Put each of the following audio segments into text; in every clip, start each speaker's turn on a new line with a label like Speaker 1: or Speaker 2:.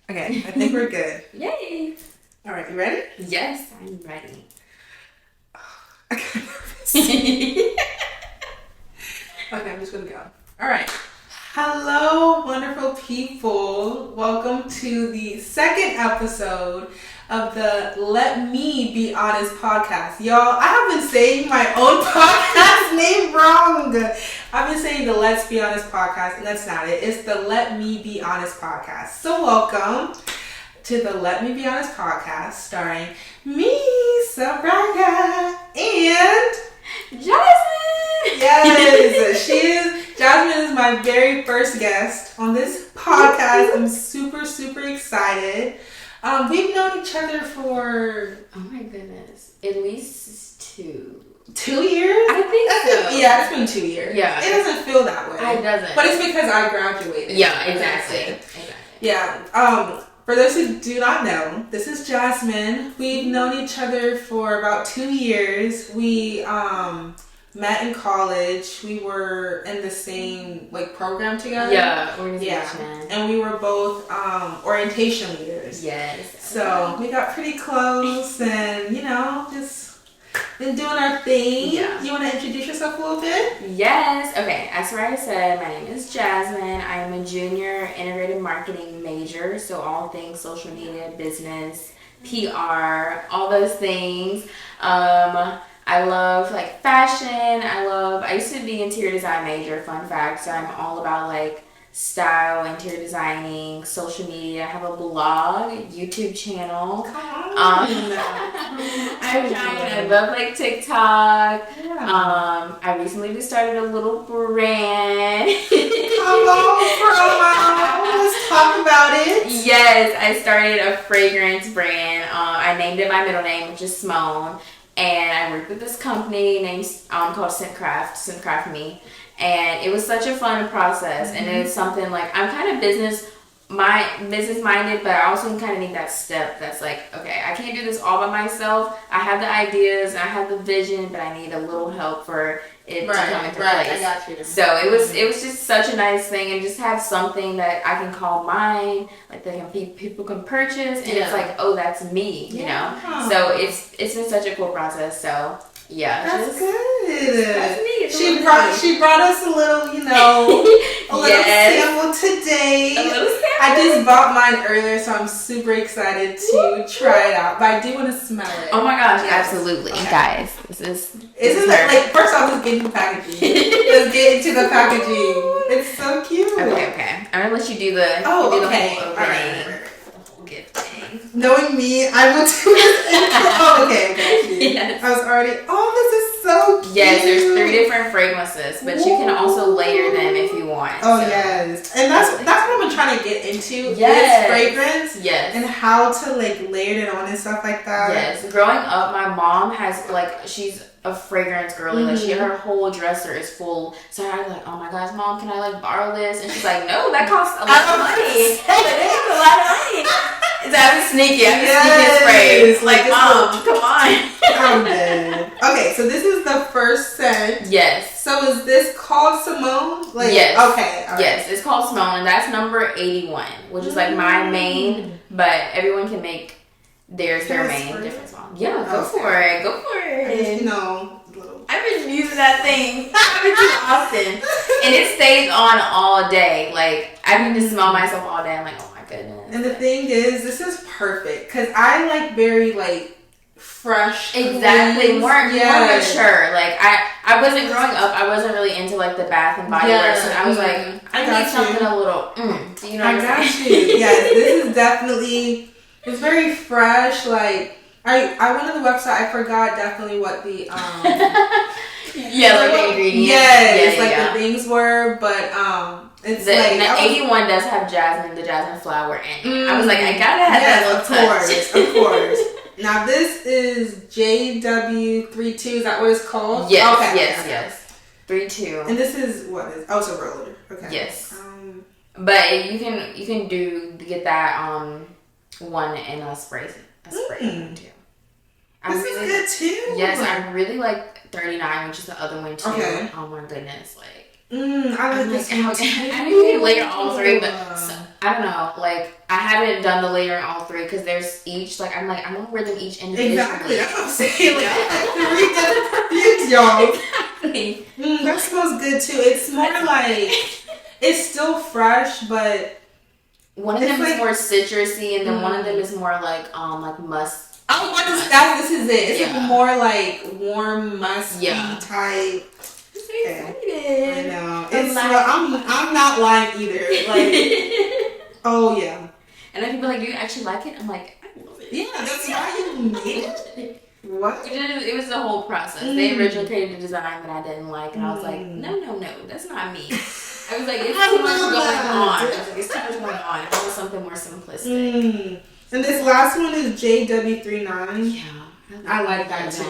Speaker 1: Okay, I think we're good.
Speaker 2: Yay!
Speaker 1: All right, you ready?
Speaker 2: Yes, I'm ready.
Speaker 1: I got nervous. Okay, I'm just gonna go. All right. Hello, wonderful people. Welcome to the second episode of the Let Me Be Honest podcast. Y'all, I have been saying my own podcast name wrong. I've been saying the Let's Be Honest podcast, and that's not it. It's the Let Me Be Honest podcast. So welcome to the Let Me Be Honest podcast, starring me, Soraya, and
Speaker 2: Jasmine!
Speaker 1: Yes, Jasmine is my very first guest on this podcast. I'm super, super excited. We've known each other for...
Speaker 2: Oh my goodness. At least 2.
Speaker 1: 2 years?
Speaker 2: I think so.
Speaker 1: Yeah, it's been 2 years.
Speaker 2: Yeah.
Speaker 1: It doesn't feel that way.
Speaker 2: It doesn't.
Speaker 1: But it's because I graduated.
Speaker 2: Yeah, exactly.
Speaker 1: Yeah. For those who do not know, this is Jasmine. We've known each other for about 2 years. We met in college. We were in the same program together.
Speaker 2: Yeah, organization.
Speaker 1: Yeah. And we were both orientation leaders.
Speaker 2: Yes.
Speaker 1: So we got pretty close and, just been doing our thing.
Speaker 2: Yeah.
Speaker 1: You want to introduce yourself a little bit?
Speaker 2: Yes. Okay, as Soraya said, my name is Jasmine. I am a junior integrated marketing major, so all things social media, business, PR, all those things. I love fashion. I used to be interior design major, fun fact. So I'm all about style, interior designing, social media. I have a blog, YouTube channel.
Speaker 1: Come on.
Speaker 2: I'm trying. I love TikTok.
Speaker 1: Yeah.
Speaker 2: I recently just started a little brand.
Speaker 1: Come on, promo. Let's talk about it.
Speaker 2: Yes, I started a fragrance brand. I named it my middle name, which is Simone. And I worked with this company named called Scentcraft Me, and it was such a fun process. And it's something I'm kind of business minded, but I also kind of need that step that's okay, I can't do this all by myself. I have the ideas, I have the vision, but I need a little help for it to come into place.
Speaker 1: I got you.
Speaker 2: So it was just such a nice thing, and just have something that I can call mine, that people can purchase, and it's oh, that's me, you know. So it's been such a cool process. So yeah,
Speaker 1: that's good.
Speaker 2: That's me.
Speaker 1: She brought us a little, a little sample today.
Speaker 2: A little sample.
Speaker 1: I just bought mine earlier, so I'm super excited to try it out. But I do want to smell it.
Speaker 2: Oh my gosh, absolutely, okay. Guys,
Speaker 1: isn't it first off, let's get into the packaging. Let's get into the packaging. It's so cute.
Speaker 2: Okay. I'm gonna let you do the
Speaker 1: whole
Speaker 2: opening.
Speaker 1: All right.
Speaker 2: The whole gift thing.
Speaker 1: Knowing me, I will do this. Oh, okay.
Speaker 2: Yes.
Speaker 1: I was already. Oh, this is so cute.
Speaker 2: Yes, there's 3 different fragrances, but you can also layer them if you want.
Speaker 1: Oh yes, and that's what I'm trying to get into.
Speaker 2: Yes.
Speaker 1: Is fragrance.
Speaker 2: Yes.
Speaker 1: And how to layer it on and stuff like that.
Speaker 2: Yes. Growing up, my mom has she's a fragrance girly. She her whole dresser is full. So I was oh my gosh, Mom, can I borrow this? And she's no, that costs a lot of money. It is a lot of money. So I was sneaky. Sneaky spray. Mom, come on.
Speaker 1: I'm dead. Okay, so this is the first scent.
Speaker 2: Yes.
Speaker 1: So is this called Simone?
Speaker 2: Yes.
Speaker 1: Okay. All right.
Speaker 2: Yes, it's called Simone, and that's number 81, which is my main. But everyone can make theirs their main different song. Yeah, go for it. Go for it. I've been using that thing too often, and it stays on all day. I can just smell myself all day. I'm oh my goodness.
Speaker 1: And the thing is, this is perfect because I very fresh.
Speaker 2: Exactly. More mature. I wasn't growing up. I wasn't really into the Bath and Body Works, and I was I need something a little. You know what I'm saying?
Speaker 1: You. Yes, this is definitely. It's very fresh. I went on the website. I forgot definitely what the
Speaker 2: the ingredients.
Speaker 1: Yes, the things were, but it's
Speaker 2: the 81 does have the jasmine flower in it. I was I gotta have that little touch.
Speaker 1: Of course. Now this is JW32. Is that what it's called?
Speaker 2: Yes.
Speaker 1: Okay.
Speaker 2: Yes. 32.
Speaker 1: And this is what is? Oh, it's a roller. Okay.
Speaker 2: Yes. But you can get that one in a spray too.
Speaker 1: This is good too.
Speaker 2: Yes, I really like 39, which is the other one too. Oh my goodness,
Speaker 1: I like this one too.
Speaker 2: I didn't layer all 3, but I I don't know, like, I haven't done the layering all three because there's each, like, I'm like, I want to wear them each individually.
Speaker 1: Exactly, that's what I'm saying. Like, 3 different perfumes, y'all.
Speaker 2: Exactly.
Speaker 1: That smells good too. It's more like, it's still fresh, but
Speaker 2: one of them is more citrusy, and then one of them is more like musk.
Speaker 1: Oh, this is it. It's like more like warm, musky type. I know. I'm not lying either. Like, oh yeah.
Speaker 2: And then people are like, do you actually like it? I'm like, I love it.
Speaker 1: Yeah, that's why you made it. What?
Speaker 2: It was the whole process. They originally created a design that I didn't like, and I was like, no, that's not me. I was like, it's too much going on. I was like, it's too much going on. I want something more simplistic.
Speaker 1: And this last one is JW39.
Speaker 2: Yeah.
Speaker 1: I like that too.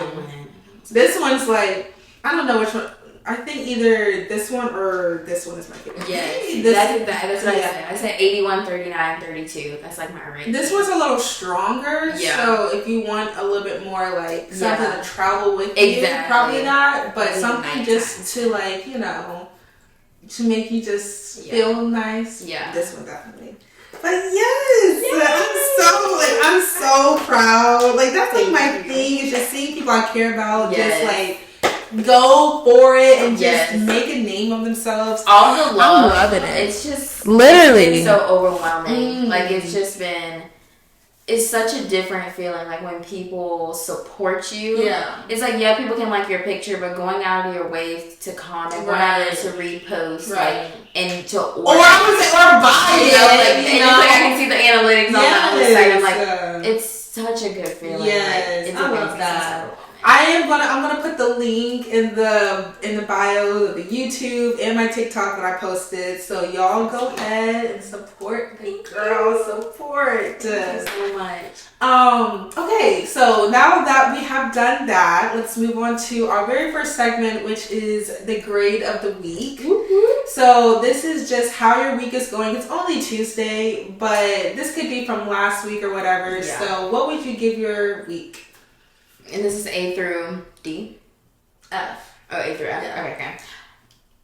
Speaker 1: This one's like, I don't know which one. I think either this one or this one is my favorite.
Speaker 2: Yes, that's what I said. I said 81, 39, 32. That's like my range.
Speaker 1: This one's a little stronger, so if you want a little bit more like something to travel with you, probably not, but something just to like, you know, to make you just feel nice. Yeah, this one definitely. But I'm so proud. Like that's like my thing is just seeing people I care about just like go for it and just make a name of themselves.
Speaker 2: All the love.
Speaker 1: I'm loving it.
Speaker 2: It's just
Speaker 1: literally
Speaker 2: it's so overwhelming. Like it's just been. It's such a different feeling, like when people support you. Yeah. It's like, people can like your picture, but going out of your way to comment, to repost, like, and to order. Or buy it. Like, I can see the analytics on the other side. I'm like, it's such a good feeling.
Speaker 1: Yes,
Speaker 2: like,
Speaker 1: I love that. I'm gonna put the link in the bio of the YouTube and my TikTok that I posted. So y'all go ahead and support the girl. Support.
Speaker 2: Thank you so much.
Speaker 1: Okay, so now that we have done that, let's move on to our very first segment, which is the grade of the week. Mm-hmm. So this is just how your week is going. It's only Tuesday, but this could be from last week or whatever. Yeah. So what would you give your week?
Speaker 2: And this is A through D?
Speaker 1: F.
Speaker 2: Oh, A through F. Yeah. Okay.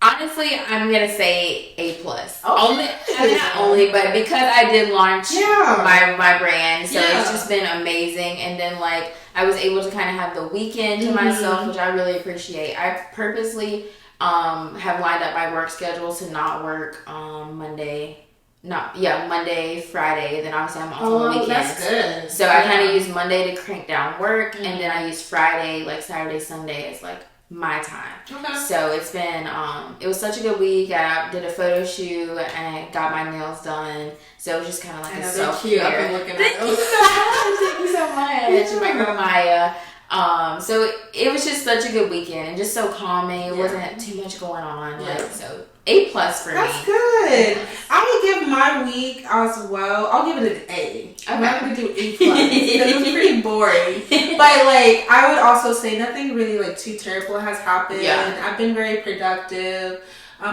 Speaker 2: Honestly, I'm going to say A+. Okay. Not only, but because I did launch my brand, so it's just been amazing. And then, like, I was able to kind of have the weekend to myself, which I really appreciate. I purposely have lined up my work schedule to not work Monday, Friday, then obviously I'm off on the weekends. That's good. So I kind of use Monday to crank down work, and then I use Friday, like Saturday, Sunday as like my time. Okay. So it's been, it was such a good week. I did a photo shoot and got my nails done. So it was just kind of like a self-care.
Speaker 1: I've been looking at
Speaker 2: Thank you so much. My girl Maya. So it was just such a good weekend and just so calming. It wasn't too much going on. Yeah. Like, so A+ for me.
Speaker 1: That's good. I would give my week as well. I'll give it an A. Okay. I'm not going to do A+. Because it was pretty boring. But like, I would also say nothing really like too terrible has happened. Yeah. I've been very productive.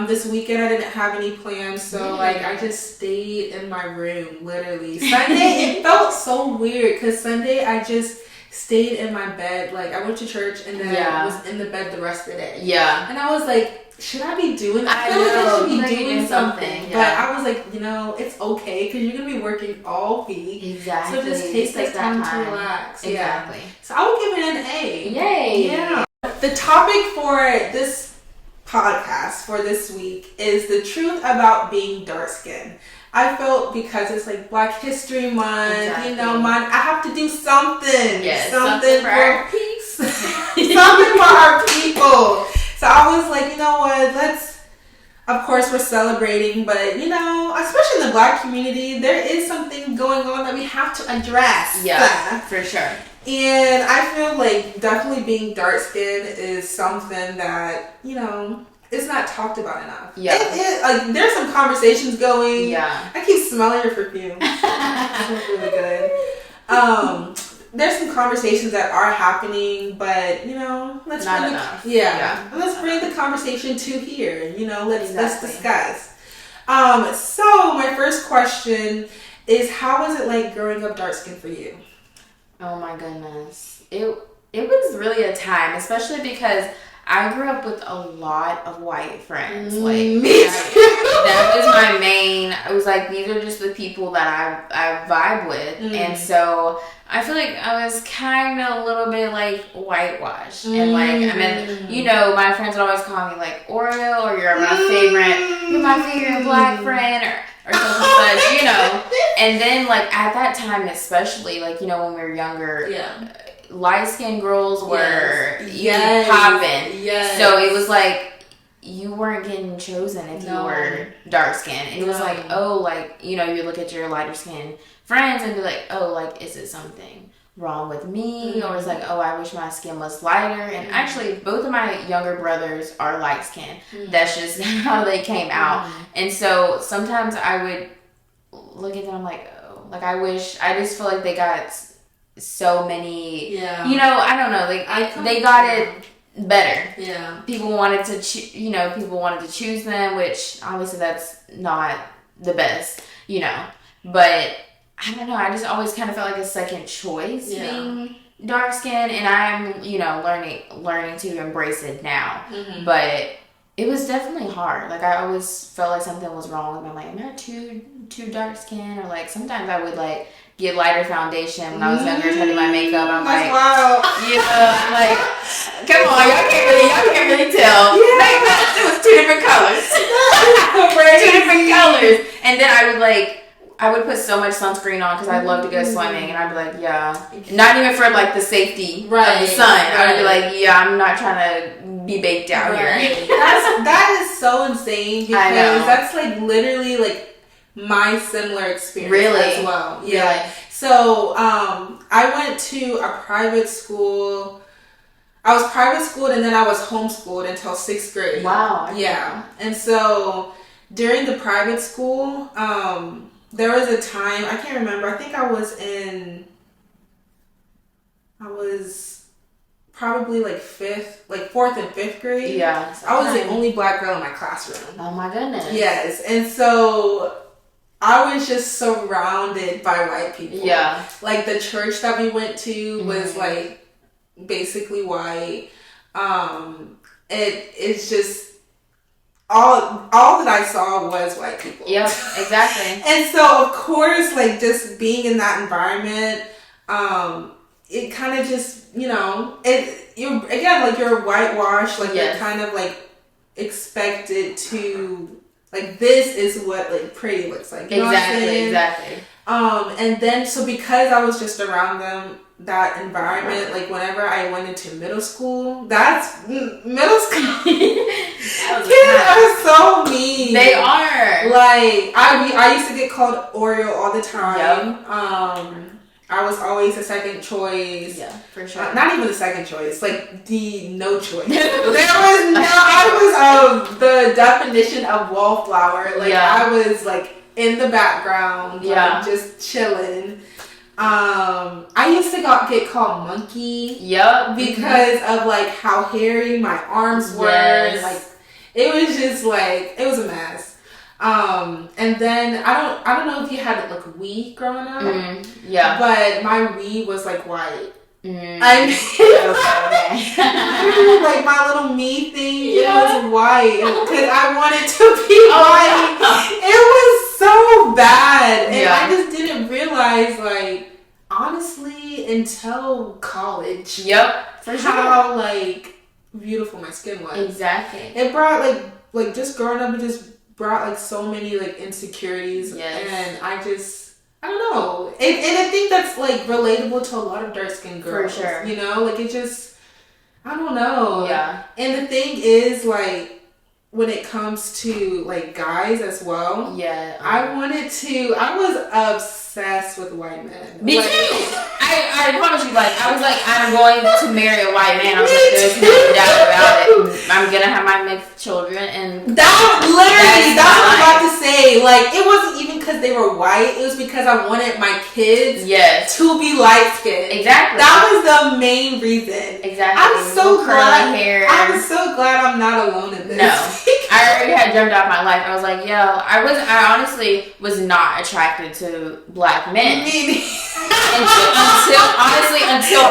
Speaker 1: This weekend I didn't have any plans, so like I just stayed in my room literally. Sunday it felt so weird because Sunday I just stayed in my bed. Like I went to church and then was in the bed the rest of the day. Yeah. And I was like, should I be doing? I feel like I should be doing something. Yeah. But I was like, it's okay because you're gonna be working all week. Exactly. So just take that time to relax. Exactly. Yeah. So I would give it an A. Yay. Yeah. The topic for this podcast for this week is the truth about being dark skinned. I felt because it's like Black History Month, I have to do something. Yes, something for our peace. Something for our people. So I was like, you know what, of course we're celebrating, but especially in the Black community, there is something going on that we have to address.
Speaker 2: Yeah, for sure.
Speaker 1: And I feel like definitely being dark skinned is something that, it's not talked about enough. Yeah. Like, there's some conversations going. Yeah. I keep smelling your perfume. It smells really good. There's some conversations that are happening, but, let's let's bring the conversation to here. Let's discuss. So my first question is, how was it like growing up dark skinned for you?
Speaker 2: Oh my goodness. It was really a time, especially because I grew up with a lot of white friends. Like
Speaker 1: me too.
Speaker 2: that was my main. I was like, these are just the people that I vibe with, and so I feel like I was kind of a little bit like whitewashed, and like I mean, you know, my friends would always call me like Oreo, or you're my favorite black friend, or something such, you know. And then like at that time, especially like, you know, when we were younger, light skinned girls were popping. Yes. So it was like you weren't getting chosen if you were dark skinned. And it was like, oh, like, you know, you look at your lighter skinned friends and be like, oh, like, is it something wrong with me? Or it's like, oh, I wish my skin was lighter. And actually, both of my younger brothers are light skinned. That's just how they came out. And so sometimes I would look at them, I'm like, oh, like, I just feel like they got so many, you know, I don't know, like, they got it better. Yeah. People wanted to choose them, which obviously that's not the best, you know. But I don't know, I just always kind of felt like a second choice being dark skinned, and I'm, you know, learning to embrace it now. But it was definitely hard. Like, I always felt like something was wrong with me. I'm like, am I too dark skinned? Or like sometimes I would like get lighter foundation when I was younger, trying to do my makeup. I'm like, wow. You know, I'm like, come on, y'all can't really tell. Like, it was two different colors. Two different colors. And then I would put so much sunscreen on because I love to go swimming, and I'd be like, not even for like the safety of the sun. I would be like, I'm not trying to be baked out here.
Speaker 1: That is so insane, because that's like literally like my similar experience as well. So I went to a private school. I was private schooled, and then I was homeschooled until 6th grade. Wow. Yeah. And so during the private school, there was a time, I can't remember, I think I was probably like 4th and 5th grade. Yeah. I was the only black girl in my classroom.
Speaker 2: Oh my goodness.
Speaker 1: Yes. And so I was just surrounded by white people. Yeah. Like, the church that we went to was like basically white. It's just all that I saw was white people.
Speaker 2: Yep, exactly.
Speaker 1: And so of course, like, just being in that environment, it kind of just, you know, you're whitewashed, like you're kind of like expected to, like, this is what like pretty looks like. You know what I'm saying? Exactly. And then so because I was just around that environment, like whenever I went into middle school, middle school. Kids are so mean.
Speaker 2: They are.
Speaker 1: Like, I used to get called Oreo all the time. Yep. I was always a second choice. Yeah, for sure. Not even a second choice, like the no choice. I was the definition of wallflower. Like, I was like in the background, like, just chilling. I used to get called monkey. Yep. Because of like how hairy my arms were. And, like, it was just like, it was a mess. And then I don't know if you had like weed growing up. But my weed was like white. I mean, like my little me thing, it was white because I wanted to be white. It was so bad, and I just didn't realize, like, honestly, until college. Yep, for sure. How like beautiful my skin was. Exactly. It brought like just growing up, it just brought like so many like insecurities, and I don't know. And I think that's like relatable to a lot of dark skinned girls. For sure. You know, like, it just, I don't know. Yeah. And the thing is, like, when it comes to like guys as well. Yeah. I was obsessed with white men. Me too.
Speaker 2: I promise you, like, I was like, I'm going to marry a white man. I was like, there's no doubt about it. I'm gonna have my mixed children, and
Speaker 1: that's what I was about to say. Like, it wasn't even because they were white. It was because I wanted my kids to be light skinned. Exactly. That was the main reason. Exactly. I'm so glad. I'm so glad I'm not alone in this.
Speaker 2: No. I already had jumped off my life. I was like, I honestly was not attracted to black men. Until high school. Until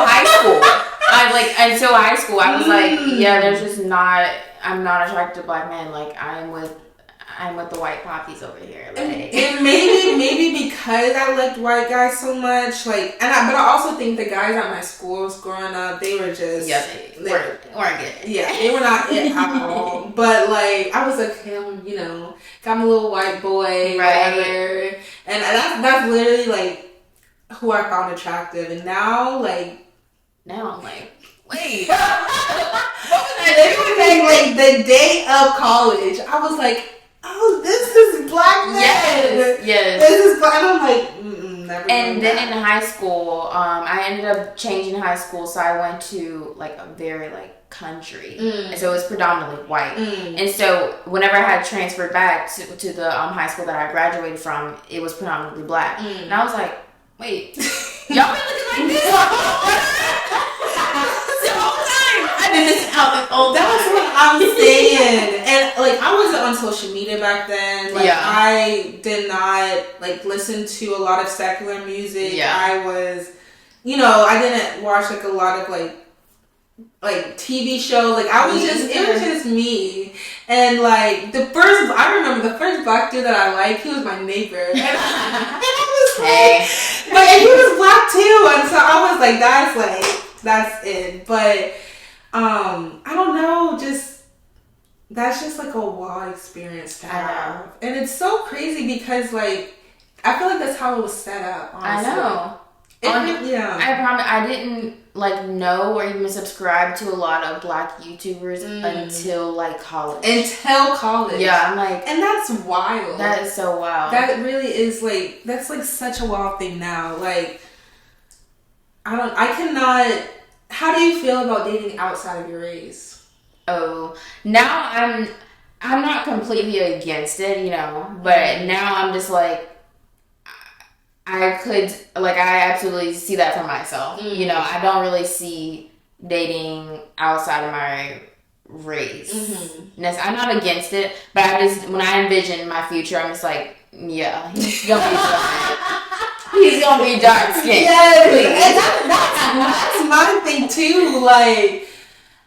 Speaker 2: high school, I was like, there's just not, I'm not attracted to black men. Like, I'm with the white poppies over here. Like.
Speaker 1: And maybe because I liked white guys so much, like, but I also think the guys at my schools growing up, they were just
Speaker 2: they weren't good.
Speaker 1: Yeah, they were not it at all. But like, I was like, you know, got my little white boy, whatever, and that's literally like who I found attractive. And now I'm like, wait, what was I doing? Like the day of college, I was like, oh, this is black man.
Speaker 2: Yes.
Speaker 1: This is black. And I'm like, never.
Speaker 2: And then in high school, I ended up changing high school, so I went to like a very like country, and so it was predominantly white. And so whenever I had transferred back to the high school that I graduated from, it was predominantly black. And I was like, wait, y'all been looking like this?
Speaker 1: That's what I'm saying. And like, I wasn't on social media back then. Like, I did not like listen to a lot of secular music. I was, you know, I didn't watch like a lot of like TV shows. Like, I was just, it was just me. And like I remember the first black dude that I liked, he was my neighbor. And I was like, but he was black too. And so I was like, that's it. But I don't know, that's just like a wild experience to have. And it's so crazy because like, I feel like that's how it was set up, honestly.
Speaker 2: I know. I didn't like know or even subscribe to a lot of black YouTubers until like college. Yeah, I'm like,
Speaker 1: and that's wild.
Speaker 2: That is so wild.
Speaker 1: That really is like, that's like such a wild thing now. Like, I cannot. How do you feel about dating outside of your race?
Speaker 2: Oh, now I'm not completely against it, you know, but now I'm just like, I absolutely see that for myself. You know, I don't really see dating outside of my race. I'm not against it, but when I envision my future, I'm just like, yeah, he's gonna be he's gonna be dark skinned.
Speaker 1: Yes, that's my thing too. Like,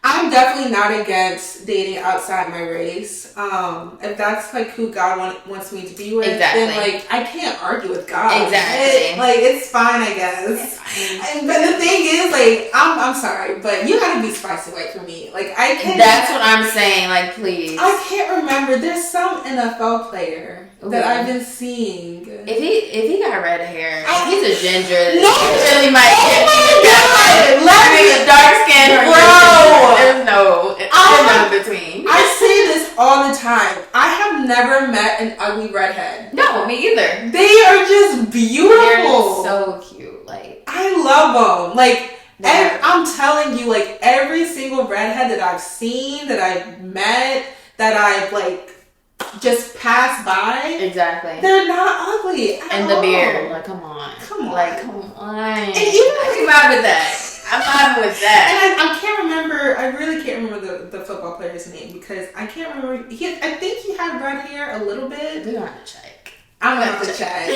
Speaker 1: I'm definitely not against dating outside my race. If that's like who God wants me to be with, then like I can't argue with God. It's fine, I guess. It's fine. But the thing is, like, I'm sorry, but you gotta be spicy white for me. Like, I can't.
Speaker 2: That's what I'm saying. Like, please.
Speaker 1: I can't remember. There's some NFL player that I've been seeing.
Speaker 2: If he got red hair, he's a ginger.
Speaker 1: No,
Speaker 2: he really might.
Speaker 1: Oh my God!
Speaker 2: Let me a dark skin,
Speaker 1: bro.
Speaker 2: There's no in between.
Speaker 1: I say this all the time. I have never met an ugly redhead.
Speaker 2: No, me either.
Speaker 1: They are just beautiful.
Speaker 2: They're so cute. Like,
Speaker 1: I love them. Like, I'm telling you, like, every single redhead that I've seen, that I've met, that I've like just passed by.
Speaker 2: Exactly.
Speaker 1: They're not ugly at
Speaker 2: and
Speaker 1: all.
Speaker 2: The beard. Like, come on. Like, come on.
Speaker 1: And even
Speaker 2: I'm vibing with that. I'm vibing with that.
Speaker 1: And I can't remember. I really can't remember the football player's name because I can't remember. I think he had red hair a little bit.
Speaker 2: We're gonna have to check.
Speaker 1: I'm gonna have to check.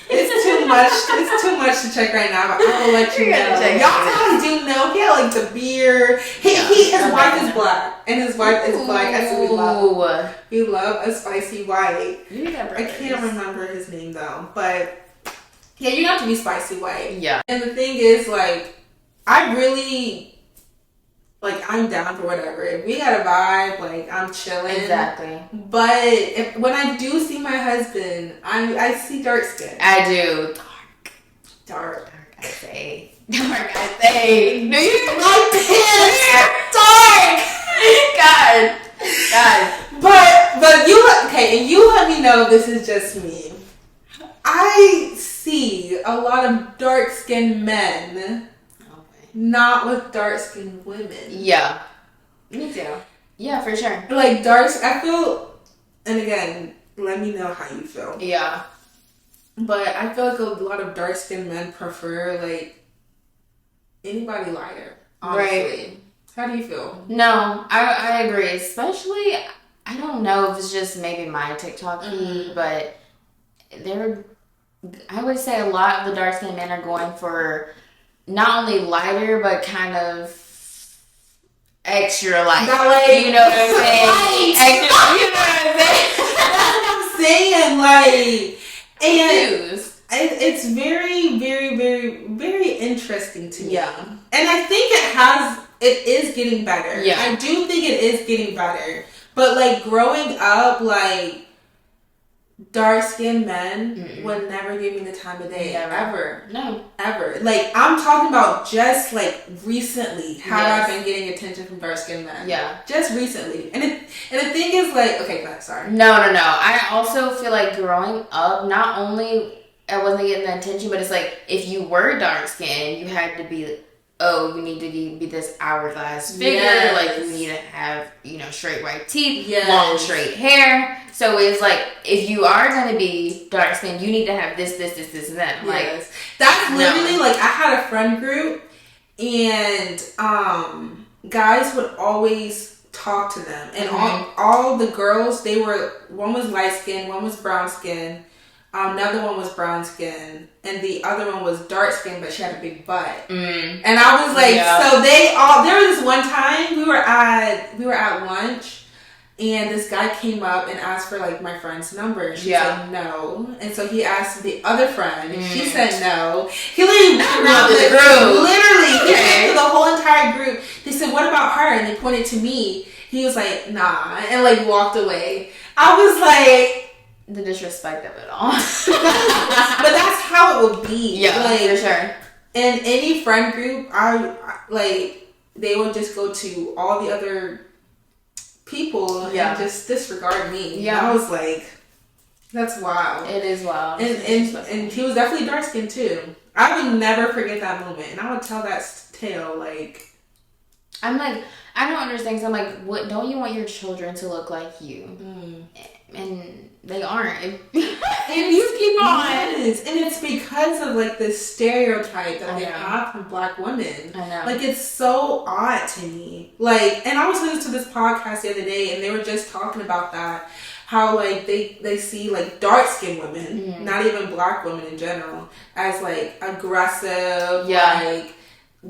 Speaker 1: It's too much. It's too much to check right now. But I will let you know. Y'all probably do know. He had like the beard. His wife is black, and his wife is black. That's what we love. We love a spicy white. I can't remember his name though, but yeah, you have to be spicy white.
Speaker 2: Yeah.
Speaker 1: And the thing is, like, I really, like, I'm down for whatever. If we got a vibe, like, I'm chilling.
Speaker 2: Exactly.
Speaker 1: But when I do see my husband, I see dark skin.
Speaker 2: I do. Dark, I say. Do you?
Speaker 1: My pants dark. But you let me know if this is just me. I see a lot of dark skinned men. Not with dark-skinned women.
Speaker 2: Yeah. Me too. Yeah, for sure.
Speaker 1: Like, I feel, and again, let me know how you feel.
Speaker 2: Yeah.
Speaker 1: But I feel like a lot of dark-skinned men prefer, like, anybody lighter, honestly. Right. How do you feel?
Speaker 2: No, I agree. Especially, I don't know if it's just maybe my TikTok feed, but I would say a lot of the dark-skinned men are going for not only lighter, but kind of extra light.
Speaker 1: Not like,
Speaker 2: you know what I'm saying? Extra, you know what I'm saying?
Speaker 1: That's what I'm Like, and
Speaker 2: Confused.
Speaker 1: it's very, very, very, very interesting to me.
Speaker 2: Yeah.
Speaker 1: And I think it is getting better.
Speaker 2: Yeah.
Speaker 1: I do think it is getting better. But, like, growing up, like, dark-skinned men would never give me the time of day.
Speaker 2: Never.
Speaker 1: Ever.
Speaker 2: No.
Speaker 1: Ever. Like, I'm talking about just, like, recently have I been getting attention from dark-skinned men.
Speaker 2: Yeah.
Speaker 1: Just recently. And the thing is, like, okay, go ahead, sorry.
Speaker 2: No. I also feel like growing up, not only I wasn't getting the attention, but it's like, if you were dark-skinned, you had to be, you need to be this hourglass figure.
Speaker 1: Yes.
Speaker 2: Like, you need to have, straight white teeth,
Speaker 1: Yes.
Speaker 2: long straight hair. So it's like, if you are going to be dark-skinned, you need to have this, and that.
Speaker 1: Yes.
Speaker 2: Like,
Speaker 1: that's literally, like, I had a friend group, and guys would always talk to them. And all the girls, one was light-skinned, one was brown-skinned, another one was brown skin, and the other one was dark skin, but she had a big butt. And I was like, so there was this one time we were at lunch, and this guy came up and asked for, like, my friend's number. She said no, and so he asked the other friend, and she said no. He literally went around the group. Literally, he went to the whole entire group. They said, "What about her?" And they pointed to me. He was like, "Nah," and, like, walked away. I was like,
Speaker 2: the disrespect of it all.
Speaker 1: But that's how it would be.
Speaker 2: Yeah,
Speaker 1: like,
Speaker 2: for sure.
Speaker 1: In any friend group, they would just go to all the other people and just disregard me. Yeah. And I was like, that's wild.
Speaker 2: It is wild.
Speaker 1: And he was definitely dark skinned too. I would never forget that moment. And I would tell that tale, like,
Speaker 2: I'm like, I don't understand. Cause I'm like, what? Don't you want your children to look like you? And they aren't. And you keep on.
Speaker 1: Yes. And it's because of, like, this stereotype that they have from black women.
Speaker 2: I know.
Speaker 1: Like, it's so odd to me. Like, and I was listening to this podcast the other day, and they were just talking about that. How, like, they see, like, dark-skinned women, not even black women in general, as, like, aggressive, like,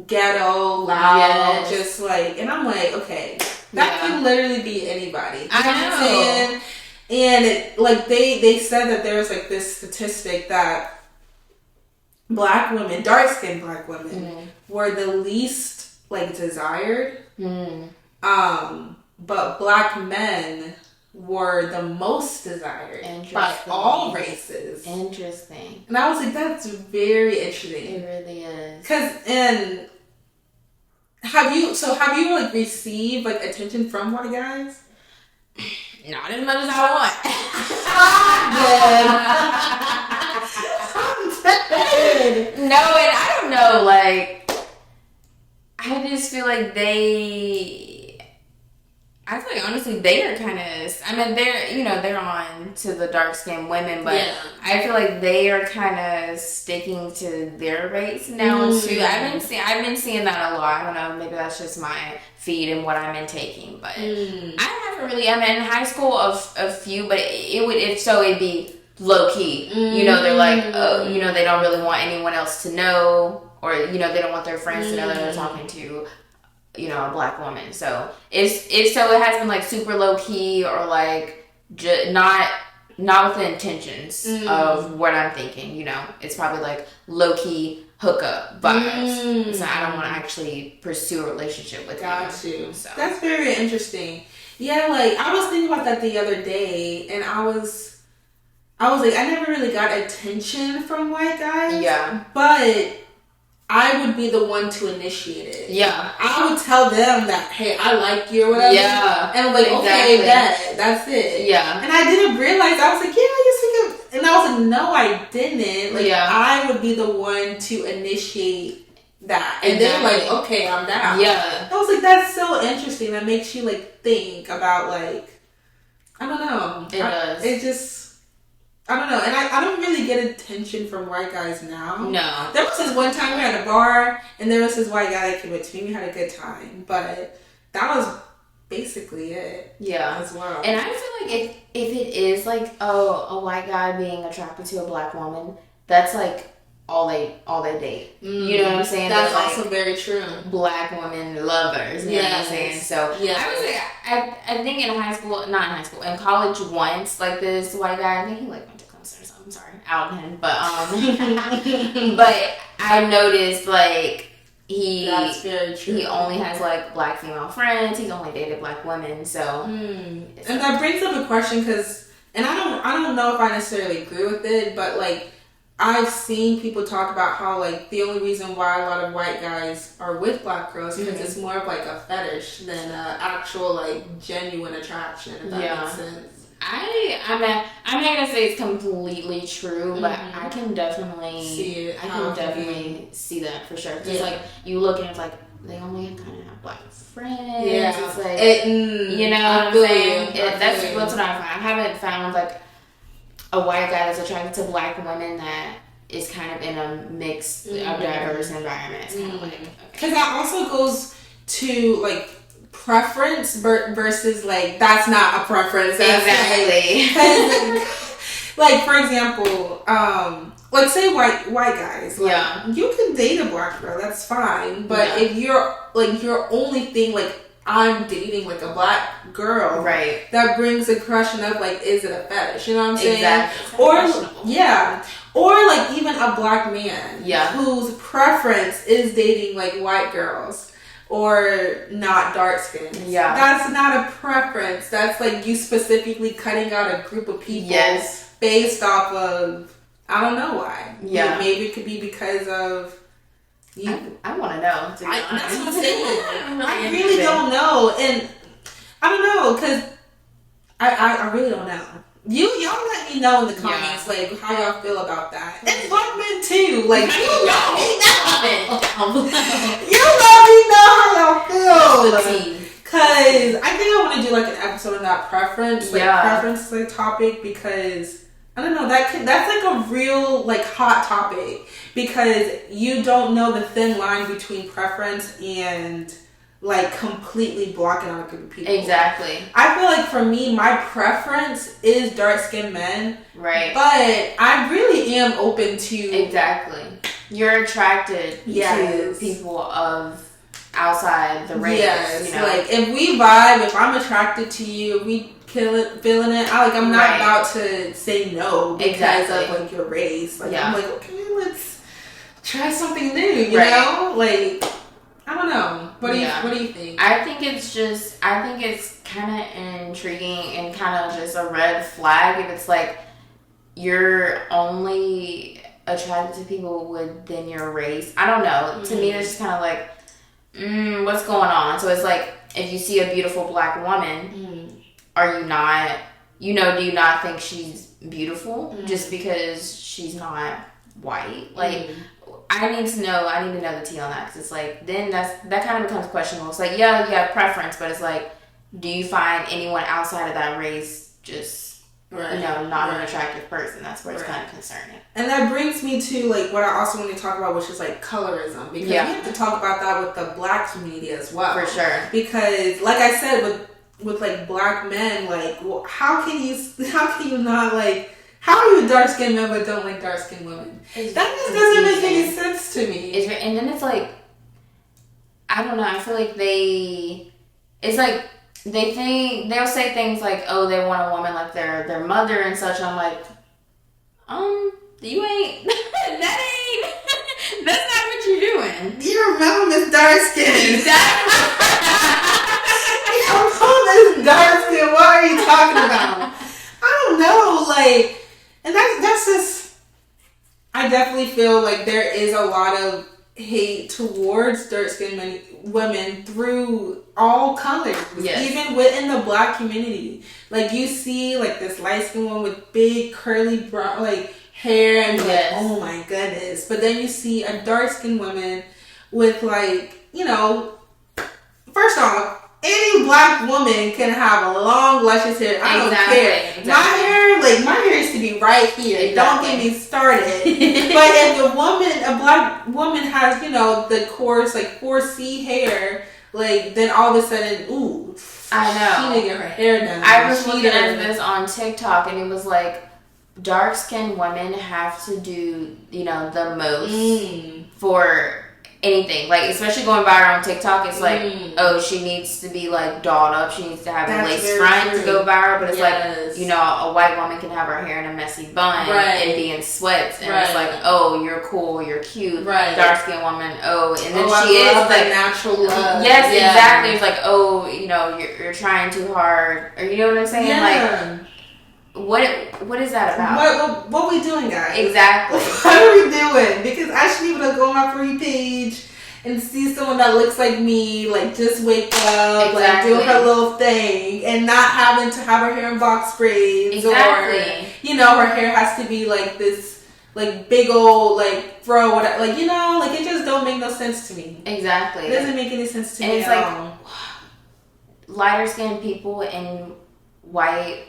Speaker 1: ghetto, loud, just, like, and I'm like, okay, that can literally be anybody.
Speaker 2: I know.
Speaker 1: What I'm saying? And it, like, they said that there was, like, this statistic that black women, dark-skinned black women, were the least, like, desired. But black men were the most desired by all races.
Speaker 2: Interesting.
Speaker 1: And I was like, that's very interesting.
Speaker 2: It really is.
Speaker 1: Have you like received, like, attention from white guys?
Speaker 2: Not as much as I want.
Speaker 1: I'm dead.
Speaker 2: No, and I don't know, like, I just feel like I feel like, honestly, they are kind of, I mean, they're on to the dark-skinned women, but I feel like they are kind of sticking to their race now, too. I've been seeing that a lot. I don't know, maybe that's just my feed and what I'm intaking, but I haven't really, I mean, in high school, a few, but it'd be low-key. They're like, they don't really want anyone else to know, or, they don't want their friends to know that they're talking to a black woman. So it has been, like, super low key, or, like, not with the intentions of what I'm thinking. It's probably, like, low key hookup vibes. So I don't want to actually pursue a relationship with
Speaker 1: you. So that's very interesting. Yeah, like, I was thinking about that the other day, and I was like, I never really got attention from white guys. Yeah, but I would be the one to initiate it. Yeah. I would tell them that, hey, I like you or whatever. Yeah. And I'm like, okay, that's it. Yeah. And I didn't realize, I was like, yeah, I guess we could. And I was like, no, I didn't. Like, I would be the one to initiate that. And they're like, okay, I'm down. Yeah. I was like, that's so interesting. That makes you, like, think about, like, I don't know. It does. It just, I don't know, and I don't really get attention from white guys now. No. There was this one time we had a bar, and there was this white guy that came up to me. We had a good time, but that was basically it. Yeah. As well.
Speaker 2: And I feel like if it is, like, a white guy being attracted to a black woman, that's, like, all they date. You know what I'm saying?
Speaker 1: That's also, like, very true.
Speaker 2: Black women lovers. You know what I'm saying? So I would say I think in college once, like, this white guy, I think he, like, went to I'm sorry, out him, but but I noticed like
Speaker 1: that's very true.
Speaker 2: He only has like black female friends. He's only dated black women. So,
Speaker 1: and that brings up a question because, and I don't know if I necessarily agree with it, but like I've seen people talk about how like the only reason why a lot of white guys are with black girls because it's more of like a fetish than an actual like genuine attraction. If that makes sense.
Speaker 2: I'm not gonna say it's completely true, but I can definitely see it. I can definitely see that for sure. Because like you look and it's like they only kind of have black friends. Yeah, it's like you know what I'm saying. That's what I found. I haven't found like a white guy that's attracted to black women that is kind of in a mixed, diverse environment. It's kind of like
Speaker 1: because that also goes to like preference versus like that's not a preference. That's
Speaker 2: exactly.
Speaker 1: Like for example, like say white guys. Like, you can date a black girl. That's fine. But if you're like your only thing like I'm dating like a black girl,
Speaker 2: right?
Speaker 1: That brings a question of like, is it a fetish? You know what I'm saying?
Speaker 2: Exactly.
Speaker 1: Or like even a black man, whose preference is dating like white girls or not dark skins. Yeah, that's not a preference. That's like you specifically cutting out a group of people based off of I don't know why. Yeah, maybe it could be because of.
Speaker 2: I want to know.
Speaker 1: That's what I'm saying. I really don't know, and I don't know because I really don't know. Y'all let me know in the comments like how y'all feel about that, and black men too. Like you let me know. You let me know how y'all feel. Because I think I want to do like an episode on that preference, preference like topic because. I don't know, that's like a real like hot topic because you don't know the thin line between preference and like completely blocking out a group of people.
Speaker 2: Exactly.
Speaker 1: I feel like for me, my preference is dark skinned men.
Speaker 2: Right.
Speaker 1: But I really am open to
Speaker 2: exactly. You're attracted to people of outside the race.
Speaker 1: Yes. You know? Like if we vibe, if I'm attracted to you, if we feeling it. I'm not about to say no because of like your race. Like I'm like, okay, let's try something new. You know, like I don't know. What do you think?
Speaker 2: I think it's kind of intriguing and kind of just a red flag if it's like you're only attracted to people within your race. I don't know. To me, it's just kind of like, what's going on? So it's like if you see a beautiful black woman. Are you not, do you not think she's beautiful just because she's not white? Like, I need to know the tea on that because it's like, then that kind of becomes questionable. It's like, you have preference, but it's like, do you find anyone outside of that race just, not an attractive person? That's where it's kind of concerning.
Speaker 1: And that brings me to, like, what I also want to talk about, which is, like, colorism. Because we have to talk about that with the black community as well. For sure. Because, like I said, with like black men, like how can you not like how are you a dark skinned man but don't like dark skinned women? That just doesn't make any sense to me.
Speaker 2: And then it's like I don't know. I feel like they'll say things like, oh, they want a woman like their mother and such. I'm like, you ain't that's not what you're doing.
Speaker 1: Your mom is dark skinned. Your mom is dark skinned. What are you talking about? I don't know, like, and that's just. I definitely feel like there is a lot of hate towards dark skinned women through all colors, even within the black community. Like you see, like this light skinned one with big curly brown like hair, and like, oh my goodness. But then you see a dark skinned woman with like, first off. Any black woman can have a long, luscious hair. I don't care. Exactly. My hair used to be right here. Exactly. Don't get me started. But if a black woman has, the coarse, like 4C hair, like then all of a sudden, ooh,
Speaker 2: I know.
Speaker 1: She need to get her hair done.
Speaker 2: I was looking at this on TikTok, and it was like dark skinned women have to do, the most for anything. Like, especially going viral on TikTok, it's like, oh, she needs to be like dolled up. She needs to have a lace front to go viral. But it's like, you know, a white woman can have her hair in a messy bun and be in sweats. And it's like, oh, you're cool, you're cute. Dark skinned woman, oh. And then she is like
Speaker 1: natural love.
Speaker 2: Yes, exactly. It's like, oh, you know, you're trying too hard. Or you know what I'm saying?
Speaker 1: Yeah.
Speaker 2: Like, what is that about?
Speaker 1: What we doing, guys?
Speaker 2: Exactly.
Speaker 1: What are we doing? Because I should be able to go on my free page and see someone that looks like me, like just wake up, like do her little thing, and not having to have her hair in box braids, or you know, her hair has to be like this, like big old like fro, whatever. Like, you know, like it just don't make no sense to me.
Speaker 2: Exactly.
Speaker 1: It doesn't make any sense to me
Speaker 2: it's
Speaker 1: at
Speaker 2: like,
Speaker 1: all.
Speaker 2: Lighter skinned people and white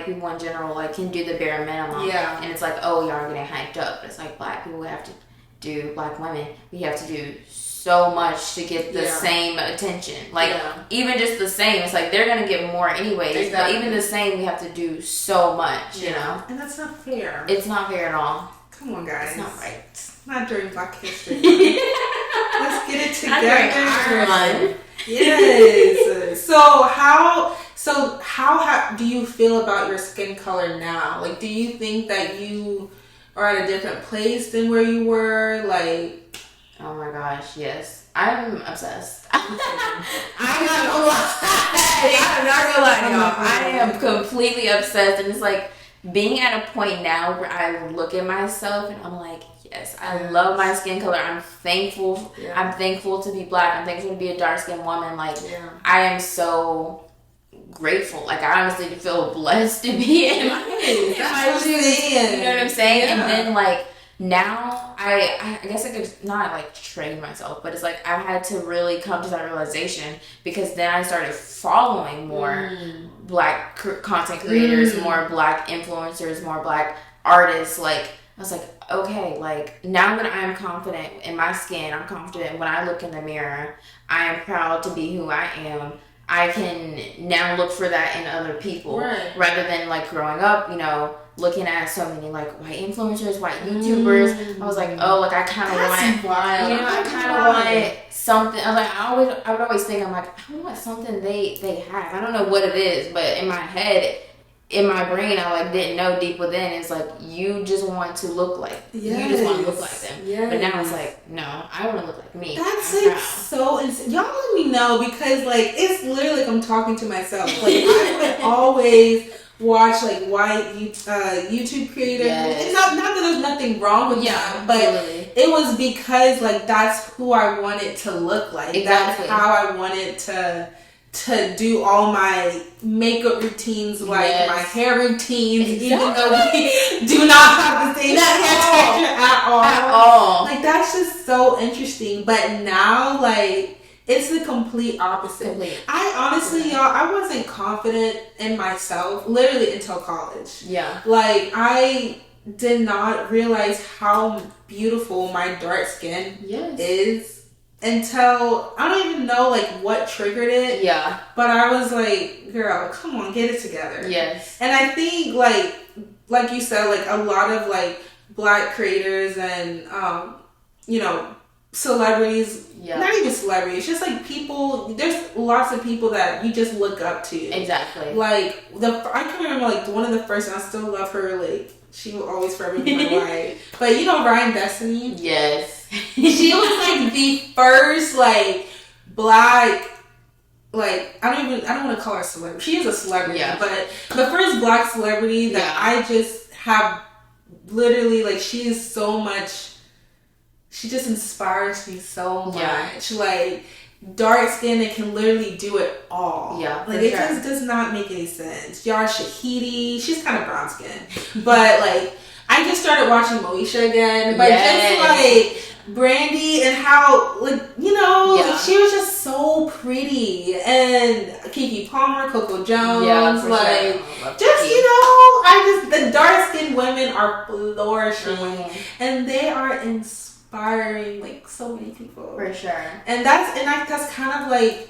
Speaker 2: people in general like can do the bare minimum.
Speaker 1: Yeah.
Speaker 2: And it's like, oh, y'all are getting hyped up. But it's like black people have to do, black women, we have to do so much to get the same attention. Like even just the same, it's like they're gonna get more anyways. But even the same, we have to do so much, you know?
Speaker 1: And that's not fair.
Speaker 2: It's not fair at all.
Speaker 1: Come on, guys.
Speaker 2: It's not right.
Speaker 1: Not during Black History Month. Let's get it together. Yes. So how do you feel about your skin color now? Like, do you think that you are at a different place than where you were? Like,
Speaker 2: oh my gosh, yes. I'm obsessed. I'm not gonna lie to y'all. I am completely obsessed, and it's like being at a point now where I look at myself and I'm like, yes, I love my skin color. I'm thankful. Yeah. I'm thankful to be black. I'm thankful to be a dark-skinned woman. Like, I am so grateful. Like, I honestly feel blessed to be in my shoes. You know what I'm saying? Yeah. And then, like, now I guess I could not like train myself, but it's like I had to really come to that realization, because then I started following more black content creators, more black influencers, more black artists. Like, I was like, okay, like now that I am confident in my skin, I'm confident when I look in the mirror, I am proud to be who I am. I can now look for that in other people, rather than like growing up, you know, looking at so many like white influencers, white YouTubers. I was like, oh, like I kind of want, you know, I kind of wanted something. I was like, I would always think, I'm like, I want something they have. I don't know what it is, but in my head, in my brain, I like didn't know deep within. It's like you just want to look like you just want to look like them. But now it's like, no, I want to look like me.
Speaker 1: That's like so insane. Y'all let me know, because like it's literally like I'm talking to myself. Like I would always watch like white YouTube creators. And not that there's nothing wrong with that, but it was because like that's who I wanted to look like. That's how I wanted to do all my makeup routines, like my hair routines, even though we do not have the same hair texture at all. Like, that's just so interesting. But now, like, it's the complete opposite. I honestly, y'all, I wasn't confident in myself literally until college. Like, I did not realize how beautiful my dark skin is until I don't even know like what triggered it. But I was like, girl, come on, get it together. And I think like you said, like a lot of like black creators and you know, celebrities, not even celebrities, just like people, there's lots of people that you just look up to. Like I can remember like one of the first, and I still love her, like she will always forever be my wife. But you know Ryan Destiny? She was like the first like black, like I don't want to call her a celebrity. She is a celebrity, but the first black celebrity that I just have literally like, she is so much, she just inspires me so much. Like dark skin that can literally do it all. Like it just does not make any sense. Yara Shahidi, she's kind of brown skin, but like I just started watching Moesha again, but just like Brandy and how like, you know, like, she was just so pretty, and Keke Palmer, Coco Jones, like just you know, the dark skinned women are flourishing and they are inspiring like so many people and that's kind of like,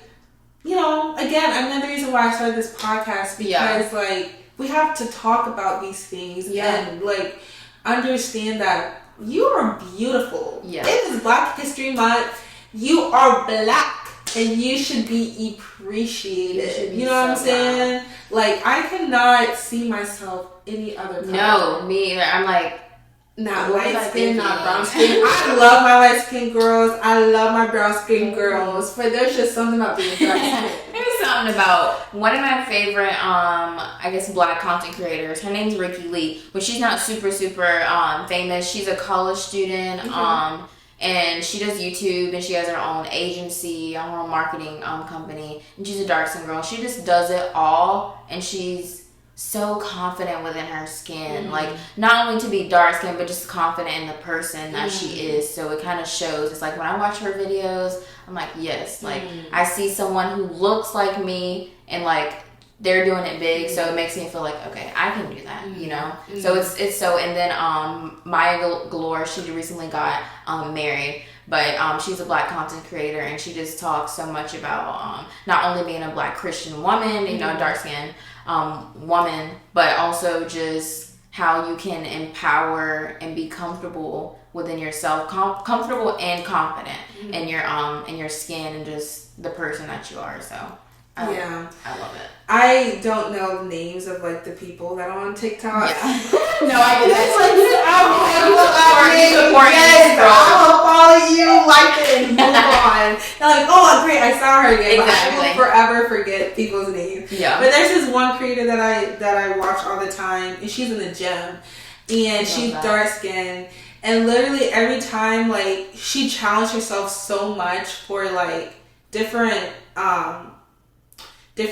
Speaker 1: you know, again another reason why I started this podcast, because like we have to talk about these things and like understand that you are beautiful. It is Black History Month. you are black and you should be appreciated. You know what I'm saying? Proud. Like, I cannot see myself any other color.
Speaker 2: No, me either. I'm like,
Speaker 1: not light skin, not brown skin. I love my light skin girls. I love my brown skin girls. But there's just something about being dark skin.
Speaker 2: There's something about one of my favorite, I guess, black content creators. Her name's Ricky Lee, but she's not super famous. She's a college student. Mm-hmm. And she does YouTube, and she has her own agency, her own marketing company. And she's a dark skin girl. She just does it all, and she's so confident within her skin. Mm-hmm. Like, not only to be dark skinned, but just confident in the person that she is. So it kind of shows. It's like when I watch her videos, I'm like, yes, like I see someone who looks like me, and like they're doing it big. So it makes me feel like, okay, I can do that, you know? Mm-hmm. So it's so, and then Maya Galore, she recently got married. But she's a black content creator, and she just talks so much about not only being a black Christian woman, you know, dark skin woman, but also just how you can empower and be comfortable within yourself, comfortable and confident in your skin and just the person that you are. So I love it.
Speaker 1: I don't know the names of like the people that are on TikTok.
Speaker 2: Yeah. No, I didn't.
Speaker 1: I'll follow you, like it, and move on. And like, oh, great, I saw her again. Exactly. But I will forever forget people's names. Yeah. But there's this one creator that I watch all the time, and she's in the gym, and she's dark skinned. And literally every time, like, she challenged herself so much for like different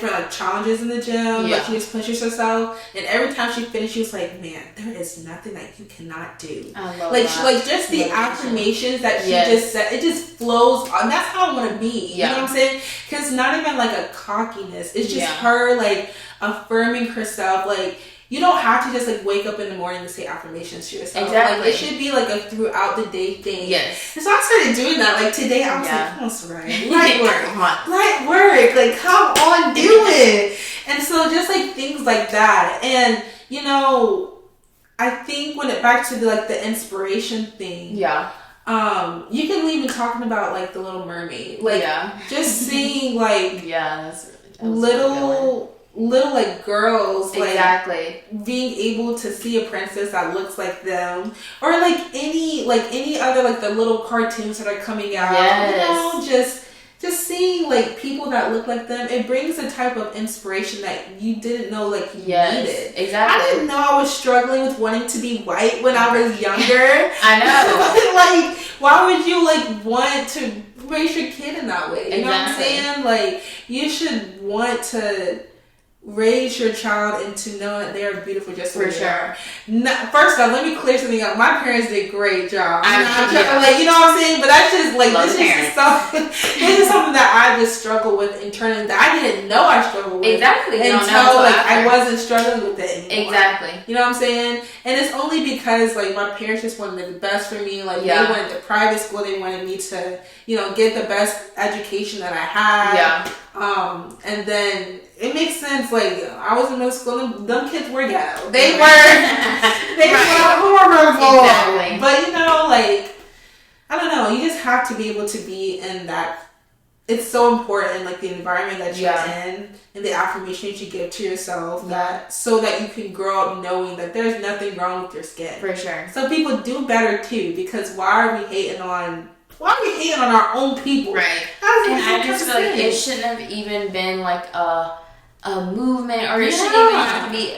Speaker 1: like challenges in the gym. Like, she just pushes herself, and every time she finished, she was like, man, there is nothing that you cannot do.
Speaker 2: I love
Speaker 1: like
Speaker 2: that.
Speaker 1: Like just the affirmations that she just said, it just flows on. That's how I want to be. You know what I'm saying? Because it's not even like a cockiness, it's just her like affirming herself. Like, you don't have to just like wake up in the morning and say affirmations to yourself.
Speaker 2: Exactly.
Speaker 1: Like, it should be like a throughout the day thing.
Speaker 2: Yes.
Speaker 1: And so I started doing that. Like today, I was like, come on, Soraya, light work. Like, come on, do it. And so just like things like that. And you know, I think back to the inspiration thing. Yeah. You can leave me talking about like the Little Mermaid. Like, just seeing like
Speaker 2: that's
Speaker 1: little like girls, like
Speaker 2: exactly
Speaker 1: being able to see a princess that looks like them, or like any other like the little cartoons that are coming out. You know, just seeing like people that look like them, it brings a type of inspiration that you didn't know like you needed.
Speaker 2: Exactly.
Speaker 1: I didn't know I was struggling with wanting to be white when I was younger.
Speaker 2: I know.
Speaker 1: Like, why would you like want to raise your kid in that way? You know what I'm saying? Like, you should want to raise your child into knowing that they are beautiful just the way they are. First off, let me clear something up. My parents did a great job. Like, you know what I'm saying? But that's just like this is something that I just struggle with internally that I didn't know I struggled with.
Speaker 2: Exactly.
Speaker 1: Until like I wasn't struggling with it anymore.
Speaker 2: Exactly.
Speaker 1: You know what I'm saying? And it's only because like my parents just wanted the best for me. Like, they wanted the private school. They wanted me to, you know, get the best education that I had. Yeah. And then it makes sense. Like, I was in middle school, and them kids were ghetto. They were horrible. Exactly. But you know, like, I don't know. You just have to be able to be in that. It's so important, like the environment that you're in, and the affirmation that you give to yourself, so that you can grow up knowing that there's nothing wrong with your skin.
Speaker 2: For sure.
Speaker 1: So people do better too, because why are we hating on our own people?
Speaker 2: Right. And I just feel like it shouldn't have even been like a movement, or it shouldn't even have to be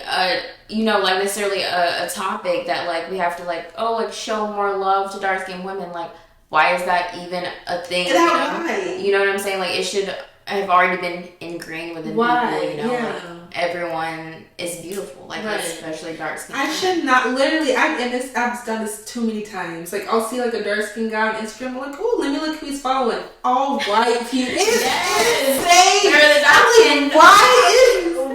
Speaker 2: like necessarily a topic that like we have to like show more love to dark skinned women. Like, why is that even a thing? You know what I'm saying? Like, it should have already been ingrained within people. You know, like, everyone is beautiful, like especially dark skin.
Speaker 1: I should not I've done this too many times. Like, I'll see like a dark skin guy on Instagram. I'm like, oh, let me look who he's following. All white people. It's insane. I'm like,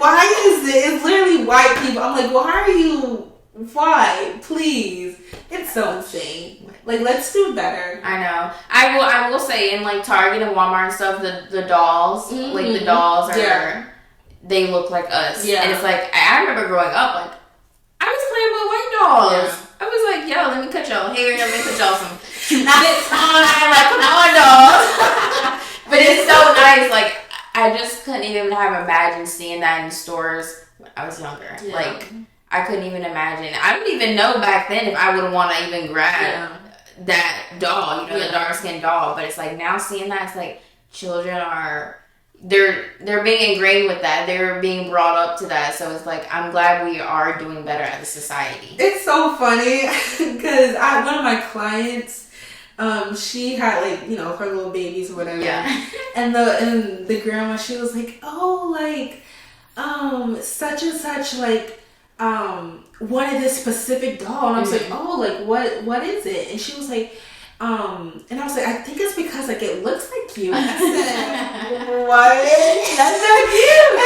Speaker 1: why is it? It's literally white people. I'm like, well, how are you? Why? Please. It's so insane. Like, let's do better.
Speaker 2: I know. I will say, in like Target and Walmart and stuff, the dolls, like the dolls are, they look like us. Yeah. And it's like, I remember growing up, like, I was playing with white dolls. Yeah. I was like, yo, let me cut y'all hair, let me cut y'all some Not this time. Like, come on, dog. But it's so nice. Like, I just couldn't even have imagined seeing that in stores when I was younger. Yeah. Like, I couldn't even imagine. I didn't even know back then if I would want to even grab that doll, the dark skinned doll. But it's like now seeing that, it's like children are they're being ingrained with that. They're being brought up to that. So it's like I'm glad we are doing better as a society.
Speaker 1: It's so funny because one of my clients, she had like her little babies or whatever. Yeah. And the grandma, she was like, oh, like such and such like wanted this specific doll, and I was like, oh, like what is it? And she was like, and I was like, I think it's because like it looks like you. And I said, what? That's so cute.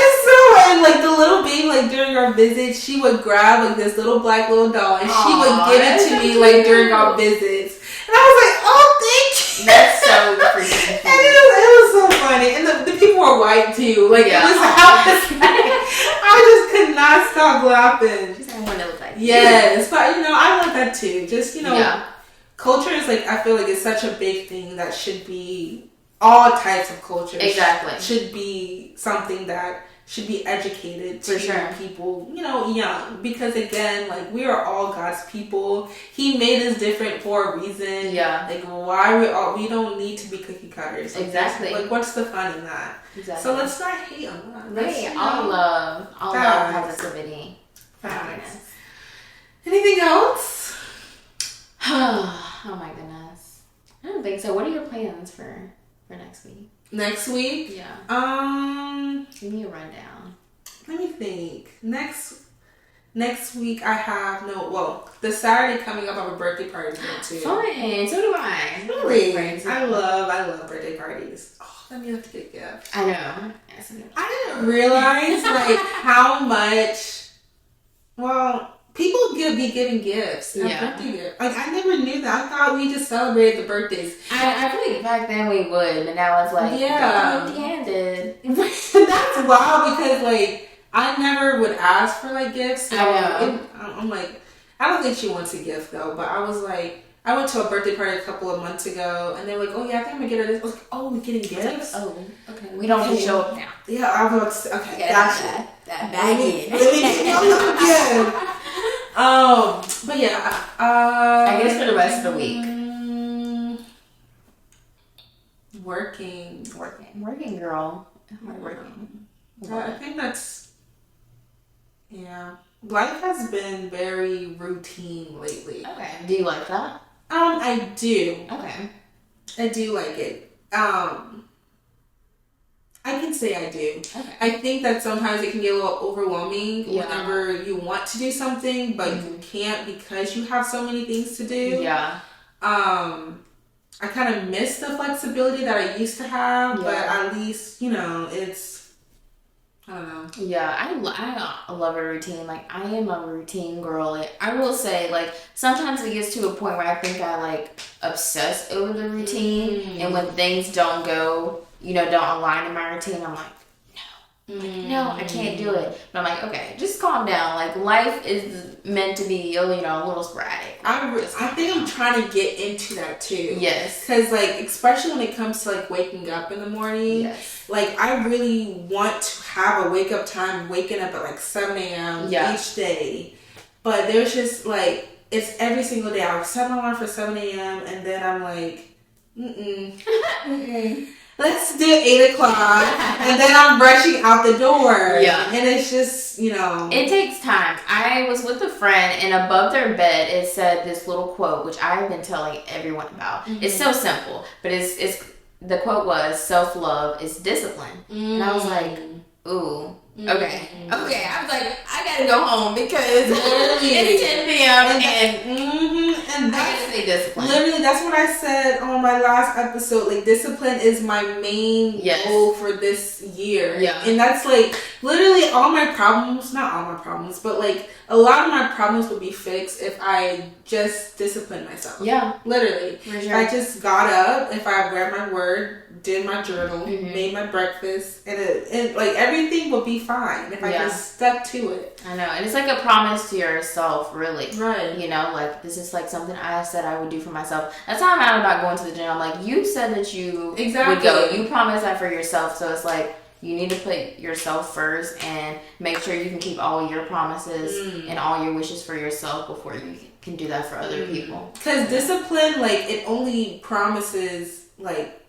Speaker 1: And like the little baby, like during our visit, she would grab like this little black little doll, and she would give it to me like during our visits. And I was like, oh, thank you.
Speaker 2: That's so freaking cute.
Speaker 1: And it was so funny. And the people were white too. Like it was I just could not stop laughing.
Speaker 2: She's like, I want to look like you.
Speaker 1: Yes, but I like that too. Just culture is like, I feel like it's such a big thing that should be all types of cultures.
Speaker 2: Exactly.
Speaker 1: Should be something that should be educated to people, young. Because again, like we are all God's people. He made us different for a reason. Yeah. Like why we don't need to be cookie cutters. Like,
Speaker 2: exactly.
Speaker 1: Like what's the fun in that?
Speaker 2: Exactly.
Speaker 1: So let's not hate on that.
Speaker 2: Right. All love positivity.
Speaker 1: Facts. Anything else?
Speaker 2: Oh my goodness. I don't think so. What are your plans for next week?
Speaker 1: Next week?
Speaker 2: Yeah. Give me a rundown.
Speaker 1: Let me think. Next week I have the Saturday coming up I have a birthday party to go to.
Speaker 2: Fun. So do I.
Speaker 1: Really? I love birthday parties. Oh, that means I have to get a gift.
Speaker 2: I know.
Speaker 1: I didn't realize like how much people be giving gifts. Birthday gifts. Like I never knew that. I thought we just celebrated the birthdays.
Speaker 2: I feel like back then we would, but now it's like empty-handed.
Speaker 1: That's wild because like I never would ask for like gifts. So I'm like, I don't think she wants a gift though. But I was like, I went to a birthday party a couple of months ago, and they were like, "Oh yeah, I think I'm gonna get her this." I was like, "Oh, we're getting gifts."
Speaker 2: Like, oh, okay. We don't need to show up now.
Speaker 1: Yeah, I was okay. Gotcha.
Speaker 2: That baggy.
Speaker 1: But yeah,
Speaker 2: I guess for the rest of the week, working, girl. Working.
Speaker 1: I think that's Life has been very routine lately.
Speaker 2: Okay. Do you like that?
Speaker 1: I do.
Speaker 2: Okay.
Speaker 1: I do like it. I can say I do. Okay. I think that sometimes it can get a little overwhelming whenever you want to do something, but you can't because you have so many things to do. Yeah. I kind of miss the flexibility that I used to have, but at least, it's, I don't know.
Speaker 2: Yeah, I love a routine. Like, I am a routine girl. Like, I will say, like, sometimes it gets to a point where I think I, like, obsess over the routine, and when things don't go, don't align in my routine, I'm like, no, I can't do it. But I'm like, okay, just calm down. Like, life is meant to be, a little sporadic.
Speaker 1: I think I'm trying to get into that too.
Speaker 2: Yes.
Speaker 1: Because, like, especially when it comes to, like, waking up in the morning, like, I really want to have a wake up time, waking up at, like, 7 a.m. each day. But there's just, like, it's every single day. I'll set my alarm for 7 a.m. and then I'm like, let's do 8 o'clock, and then I'm rushing out the door. Yeah. And it's just,
Speaker 2: It takes time. I was with a friend, and above their bed, it said this little quote, which I've been telling everyone about. Mm-hmm. It's so simple, but it's the quote was, self-love is discipline. And I was like, ooh. Okay. I was like, I gotta go home because it's 10 p.m. and I gotta stay disciplined.
Speaker 1: Literally, that's what I said on my last episode. Like, discipline is my main goal for this year. Yeah. And that's like, literally all my problems, not all my problems, but like a lot of my problems would be fixed if I just disciplined myself. Yeah. Literally. Sure. If I just got up, if I read my word, did my journal, made my breakfast, and like everything would be fine if I just stuck to it.
Speaker 2: I know, and it's like a promise to yourself, really. Right. Like, this is like something I said I I would do for myself. That's how I'm out about going to the gym. I'm like, you said that you
Speaker 1: Exactly.
Speaker 2: would go. You promised that for yourself. So it's like, you need to put yourself first and make sure you can keep all your promises and all your wishes for yourself before you can do that for other people.
Speaker 1: Because discipline, like, it only promises, like,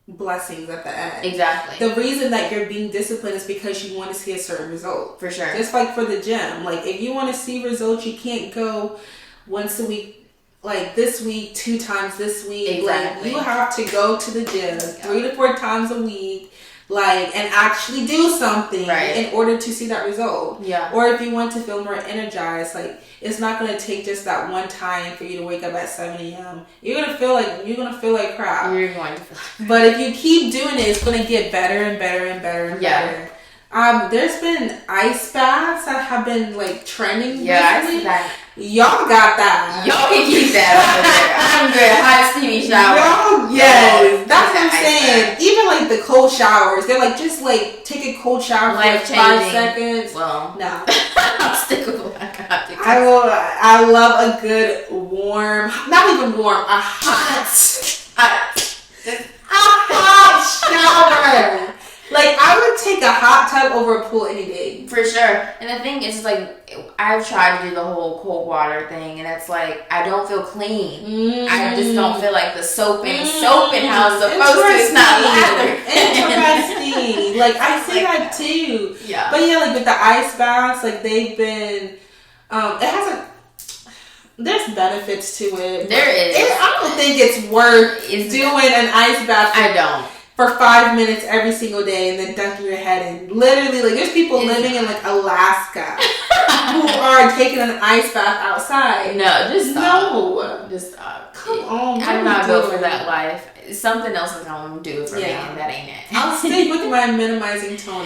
Speaker 1: blessings at the end.
Speaker 2: Exactly.
Speaker 1: The reason that you're being disciplined is because you want to see a certain result.
Speaker 2: For sure.
Speaker 1: Just like for the gym. Like, if you want to see results, you can't go once a week, like this week, 2 times this week.
Speaker 2: Exactly.
Speaker 1: Like, you have to go to the gym 3 to 4 times a week. Like, and actually do something in order to see that result.
Speaker 2: Yeah.
Speaker 1: Or if you want to feel more energized, like, it's not going to take just that one time for you to wake up at 7 a.m. You're going to feel like crap.
Speaker 2: You're going to feel
Speaker 1: But if you keep doing it, it's going to get better and better and better and better. There's been ice baths that have been, like, trending recently.
Speaker 2: I see that.
Speaker 1: Y'all got that.
Speaker 2: Y'all can keep that over there. I'm good. Hot steamy shower.
Speaker 1: Y'all, yes. That's what I'm saying. Even like the cold showers, they're like, just like take a cold shower for like 5 seconds.
Speaker 2: Well,
Speaker 1: no.
Speaker 2: I'll stick with what I got.
Speaker 1: I love a good warm, not even warm, a hot shower. Like, I would take a hot tub over a pool any day.
Speaker 2: For sure. And the thing is, like, I've tried to do the whole cold water thing, and it's like, I don't feel clean. I just don't feel like the soap and how it's supposed to. It's not lather.
Speaker 1: Interesting. Like, I see that too.
Speaker 2: Yeah.
Speaker 1: But yeah, like with the ice baths, like they've been, there's benefits to it.
Speaker 2: There is.
Speaker 1: I don't think it's worth doing an ice bath.
Speaker 2: I don't.
Speaker 1: For 5 minutes every single day and then dunking your head in. Literally, like, there's people living in, like, Alaska who are taking an ice bath outside.
Speaker 2: No, just stop.
Speaker 1: No.
Speaker 2: Just stop.
Speaker 1: Come on.
Speaker 2: I'm not built for that life. Something else is going to do it for me, and that ain't it.
Speaker 1: I'll stick with my minimizing tone.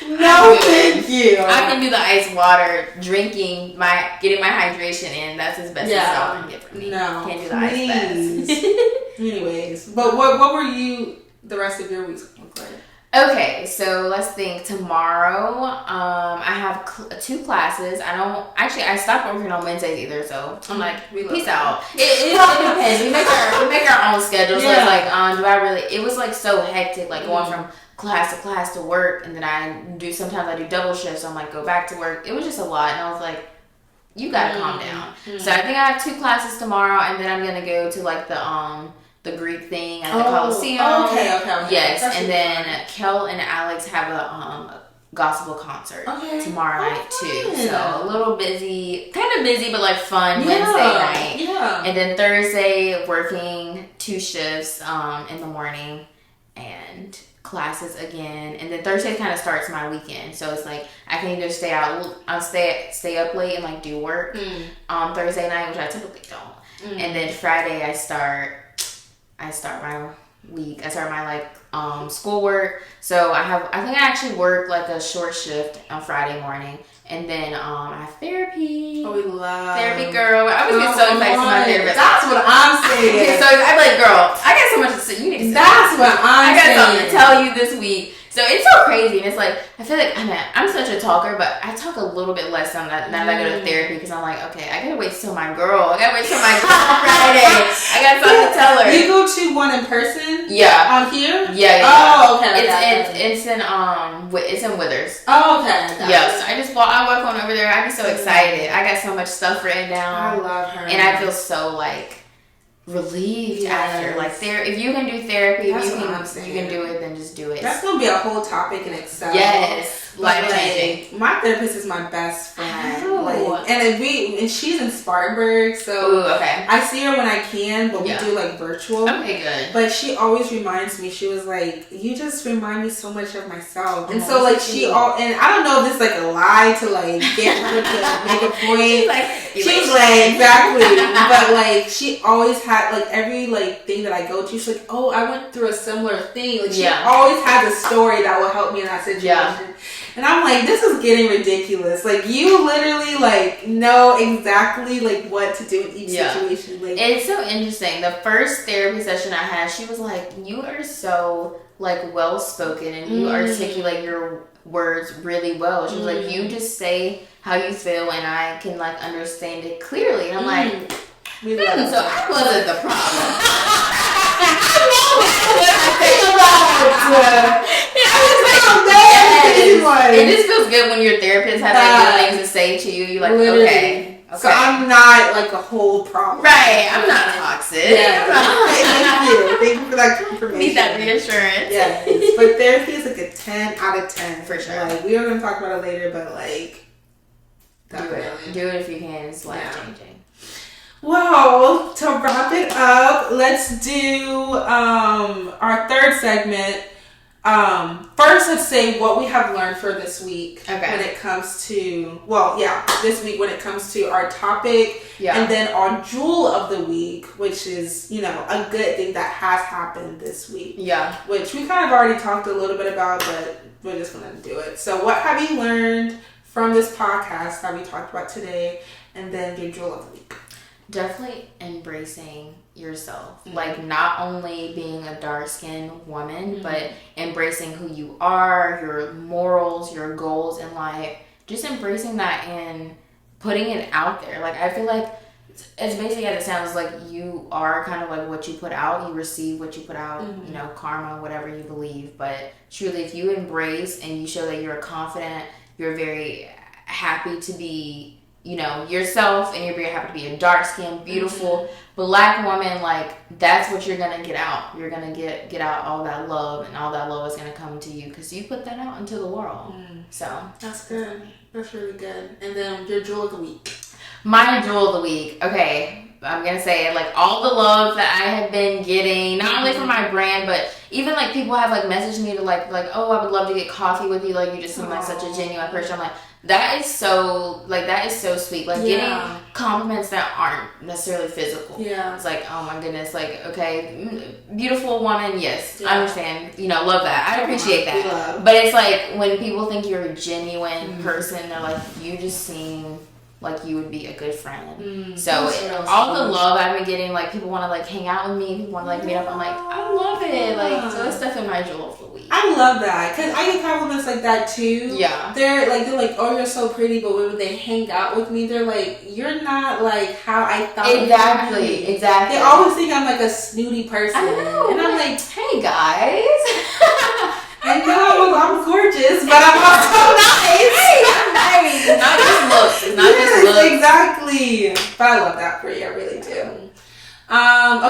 Speaker 1: No, thank you.
Speaker 2: I can do the ice water, getting my hydration in. That's as best as y'all can get from me.
Speaker 1: No,
Speaker 2: can't do the ice baths.
Speaker 1: Anyways, but what were you the rest of your weeks look like?
Speaker 2: Okay, so let's think. Tomorrow, I have 2 classes. I stopped working on Wednesdays either, so I'm like, peace out. It depends. We make our own schedule. So it's like, do I really? It was like so hectic, like going from class to class to work, and then sometimes I do double shifts. So I'm like, go back to work. It was just a lot, and I was like, you gotta calm down. So I think I have 2 classes tomorrow, and then I'm gonna go to like the Greek thing at the Coliseum.
Speaker 1: Okay.
Speaker 2: Yes, and then Kel and Alex have a gospel concert tomorrow night too. So a little busy, kind of busy, but like fun Wednesday night. Yeah. And then Thursday working 2 shifts in the morning and classes again. And then Thursday kind of starts my weekend, so it's like I can either stay up late and like do work on Thursday night, which I typically don't. And then Friday I start my week. I start my schoolwork. So I think I actually work like a short shift on Friday morning, and then I have therapy.
Speaker 1: Oh, we love
Speaker 2: therapy, girl. I always get so excited to my therapist.
Speaker 1: That's what I'm saying.
Speaker 2: So I'm like, girl, I got so much to say. You need to say.
Speaker 1: That's what I'm saying.
Speaker 2: I got something to tell you this week. So it's so crazy, and it's like I feel like I'm such a talker, but I talk a little bit less now that I go to therapy, because I'm like, okay, I gotta wait till my girl. I gotta wait till my girl on Friday. I got something to tell her.
Speaker 1: You go to one in person?
Speaker 2: Yeah.
Speaker 1: On here?
Speaker 2: Yeah.
Speaker 1: Oh, okay.
Speaker 2: It's in Withers.
Speaker 1: Oh, okay.
Speaker 2: Yes. I walk on over there. I be so excited. I got so much stuff written down.
Speaker 1: I love her.
Speaker 2: And I feel so like relieved after. Like, if you can do therapy, if you can do it, then just do it.
Speaker 1: That's gonna be a whole topic in itself.
Speaker 2: Yes. Life changing.
Speaker 1: My therapist is my best friend. And she's in Spartanburg, so
Speaker 2: okay.
Speaker 1: I see her when I can, but we do like virtual.
Speaker 2: Okay, good.
Speaker 1: But she always reminds me. She was like, "You just remind me so much of myself." And so like and I don't know if this is like a lie to like get her to make a point. She's like exactly, but like she always had like every like thing that I go to. She's like, "Oh, I went through a similar thing." Like she always has a story that will help me in that situation. Yeah. And I'm like, this is getting ridiculous. Like, you literally, like, know exactly, like, what to do in each situation. Like,
Speaker 2: it's so interesting. The first therapy session I had, she was like, you are so, like, well-spoken, and you articulate your words really well. She was like, you just say how you feel and I can like understand it clearly. And I'm like, so I wasn't the problem. I know what it just feels good when your therapist has like good things to say to you. You're like, okay.
Speaker 1: So I'm not like a whole problem.
Speaker 2: Right. I'm not toxic.
Speaker 1: Yeah. Thank you for that confirmation.
Speaker 2: Need that reassurance.
Speaker 1: Yes. But therapy is like a 10 out of 10
Speaker 2: for sure.
Speaker 1: Like we are going to talk about it later, but like
Speaker 2: definitely. Do it if you can. It's life changing.
Speaker 1: Well, to wrap it up, let's do our third segment. First, let's say what we have learned for this week when it comes to, this week when it comes to our topic, and then our jewel of the week, which is, a good thing that has happened this week. Yeah. Which we kind of already talked a little bit about, but we're just going to do it. So what have you learned from this podcast that we talked about today, and then your jewel of the week?
Speaker 2: Definitely embracing yourself. Like, not only being a dark-skinned woman, but embracing who you are, your morals, your goals in life. Just embracing that and putting it out there. Like, I feel like, as basic as it sounds, like, you are kind of like what you put out. You receive what you put out, karma, whatever you believe. But truly, if you embrace and you show that you're confident, you're very happy to be yourself, and you're very happy to be a dark-skinned, beautiful Black woman, like, that's what you're gonna get out. You're gonna get out all that love, and all that love is gonna come to you because you put that out into the world. So
Speaker 1: that's good. That's really good. And then your jewel of the week.
Speaker 2: My jewel of the week. Okay, I'm gonna say it. Like, all the love that I have been getting, not only from my brand, but even like people have like messaged me to like, oh, I would love to get coffee with you. Like, you just seem like such a genuine person. I'm like, that is so sweet. Like, getting compliments that aren't necessarily physical. Yeah. It's like, oh my goodness, like, okay, beautiful woman, yes, I understand, love that. I appreciate that. But it's like, when people think you're a genuine person, they're like, you just seem like you would be a good friend. So all the love I've been getting, like, people want to like hang out with me, people want to like meet up. I'm like, I love it. Like, so that's definitely my jewel of the week.
Speaker 1: I love that because I get compliments like that too. Yeah, they're like, oh, you're so pretty, but when they hang out with me, they're like, you're not like how I thought.
Speaker 2: Exactly.
Speaker 1: They always think I'm like a snooty person. I know, and I'm like,
Speaker 2: hey guys.
Speaker 1: I know I'm gorgeous, but I'm also nice.
Speaker 2: Hey, I'm nice. It's not just looks. It's not just looks.
Speaker 1: Exactly. But I love that for you. I really do.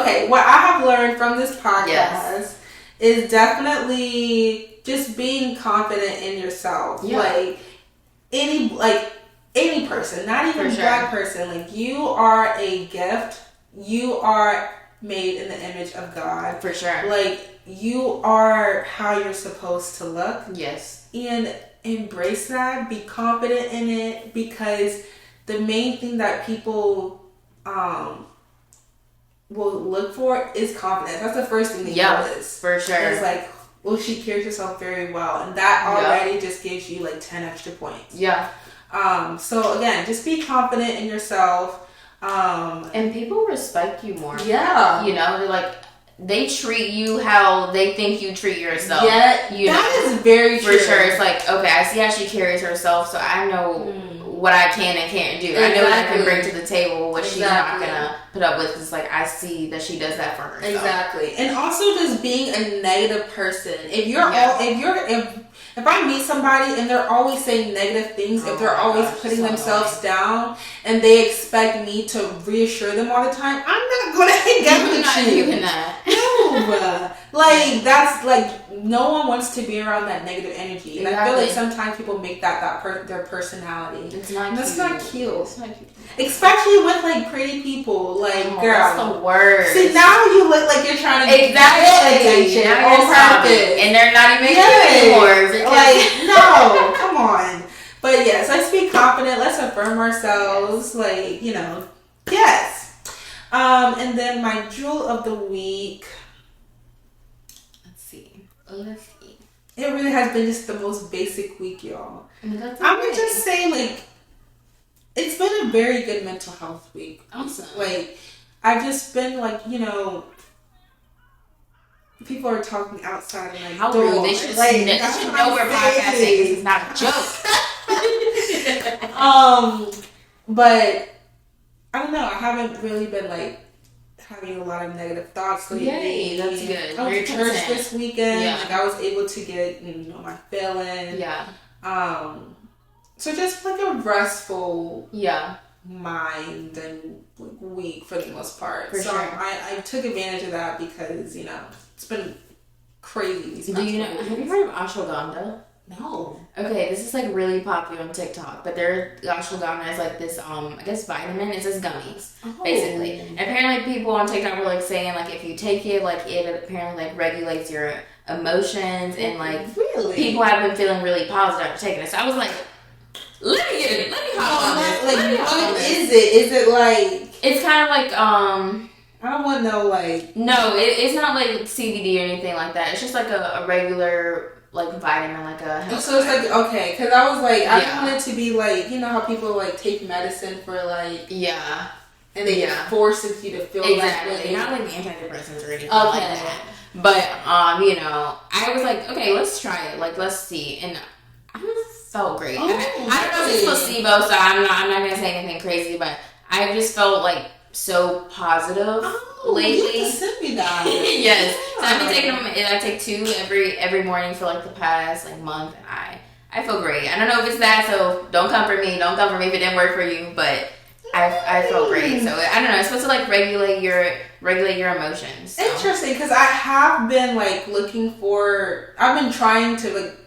Speaker 1: Okay, what I have learned from this podcast is definitely just being confident in yourself. Yeah. Like any person, not even a Black person. Like, you are a gift. You are made in the image of God.
Speaker 2: For sure.
Speaker 1: Like, you are how you're supposed to look.
Speaker 2: Yes.
Speaker 1: And embrace that. Be confident in it, because the main thing that people will look for is confidence. That's the first thing they notice.
Speaker 2: For sure.
Speaker 1: It's like, well, she carries herself very well, and that already just gives you like 10 extra points. Yeah. So again, just be confident in yourself.
Speaker 2: And people respect you more.
Speaker 1: Yeah.
Speaker 2: They're like, they treat you how they think you treat yourself.
Speaker 1: Yeah, that is very true.
Speaker 2: For sure. It's like, okay, I see how she carries herself, so I know what I can and can't do. Exactly. I know what I can bring to the table, what she's not gonna put up with. It's like, I see that she does that for herself.
Speaker 1: Exactly. And also just being a negative person. If I meet somebody and they're always saying negative things, if they're always putting themselves down and they expect me to reassure them all the time, I'm not going to hang out with you.
Speaker 2: Doing that.
Speaker 1: No. Like, that's like, no one wants to be around that negative energy. And I feel like sometimes people make that their personality.
Speaker 2: It's not cute.
Speaker 1: That's not cute. It's not cute. Especially with like pretty people. Like, girl.
Speaker 2: That's the worst.
Speaker 1: See, now you look like you're trying to
Speaker 2: get attention on purpose. And they're not even cute anymore.
Speaker 1: Like, no, come on. But yes, let's be confident. Let's affirm ourselves. Like, yes. And then my jewel of the week. Let's see. It really has been just the most basic week, y'all. I'm gonna just say, like, it's been a very good mental health week.
Speaker 2: Awesome.
Speaker 1: Like, I've just been like, people are talking outside and like
Speaker 2: how
Speaker 1: door.
Speaker 2: rude. They should
Speaker 1: like,
Speaker 2: know we're podcasting because it's not a joke.
Speaker 1: But I don't know. I haven't really been like having a lot of negative thoughts lately.
Speaker 2: Yay, that's good.
Speaker 1: I went to church this weekend.
Speaker 2: Yeah.
Speaker 1: Like I was able to get my feeling.
Speaker 2: Yeah.
Speaker 1: So just like a restful
Speaker 2: Yeah.
Speaker 1: mind and week for the most part.
Speaker 2: For
Speaker 1: so
Speaker 2: sure.
Speaker 1: I took advantage of that because it's been crazy these past
Speaker 2: Do you know?
Speaker 1: couple
Speaker 2: Have you
Speaker 1: weeks.
Speaker 2: heard of ashwagandha?
Speaker 1: No.
Speaker 2: Okay, this is like really popular on TikTok, but ashwagandha is like this I guess vitamin. It says gummies, basically. And apparently people on TikTok were like saying like if you take it, like it apparently like regulates your emotions and like
Speaker 1: really
Speaker 2: people have been feeling really positive after taking it. So I was like, let me hop on this.
Speaker 1: Like what is it? Is it like
Speaker 2: It's kind of like
Speaker 1: I don't want no like
Speaker 2: no, it's not like CBD or anything like that. It's just like a regular like vitamin, like a health
Speaker 1: so it's like okay, because I was like I
Speaker 2: Yeah.
Speaker 1: want it to be like how people like take medicine for like
Speaker 2: yeah.
Speaker 1: and they
Speaker 2: Yeah.
Speaker 1: forces you to feel
Speaker 2: Exactly.
Speaker 1: that way.
Speaker 2: Not like antidepressants or anything
Speaker 1: Okay.
Speaker 2: like that. But I was like, okay, let's try it. Like, let's see. And I felt great.
Speaker 1: Oh,
Speaker 2: I don't know if it's placebo, so I'm not gonna say anything crazy, but I just felt like so positive lately.
Speaker 1: You have to send me that.
Speaker 2: Yes. So I've been taking them. I take 2 every morning for like the past like month, and I feel great. I don't know if it's that, so don't come for me. Don't come for me if it didn't work for you, but I felt great. So I don't know. It's supposed to like regulate your emotions. So.
Speaker 1: Interesting, because I have been like I've been trying to like.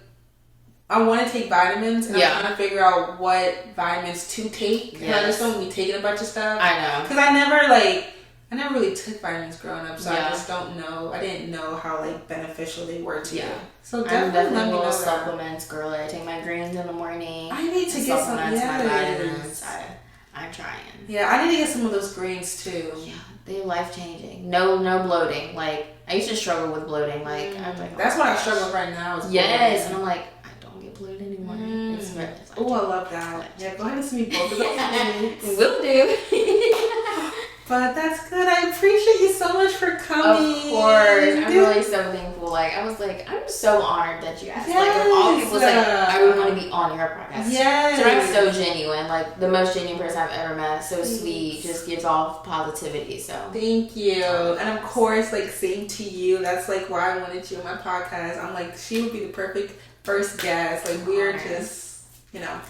Speaker 1: I want to take vitamins, and I'm trying to figure out what vitamins to take. Because I just don't be taking a bunch of stuff.
Speaker 2: I know.
Speaker 1: Because I never really took vitamins growing up, so I just don't know. I didn't know how like beneficial they were to you. So definitely let me know
Speaker 2: supplements, girl. I take my greens in the morning.
Speaker 1: I need to get some
Speaker 2: my vitamins. I'm trying.
Speaker 1: Yeah, I need to get some of those greens too.
Speaker 2: Yeah, they're life changing. No bloating. Like I used to struggle with bloating. Like I was like,
Speaker 1: that's what I struggle with right now. Is
Speaker 2: yes, and I'm like, I don't get bloated anymore. It's very.
Speaker 1: Oh, I love that. Yeah, go ahead and send me both of those.
Speaker 2: Will do.
Speaker 1: But that's good. I appreciate you so much for coming.
Speaker 2: Of course. I'm really so thankful. Like, I was like, I'm so honored that you asked.
Speaker 1: Yes.
Speaker 2: Like, of all people, like, I would want to be on your podcast.
Speaker 1: Yes.
Speaker 2: So I'm so genuine. Like, the most genuine person I've ever met. So sweet. Just gives off positivity. So.
Speaker 1: Thank you. And of course, like, same to you. That's, like, why I wanted you on my podcast. I'm like, she would be the perfect first guest. Like, we're just,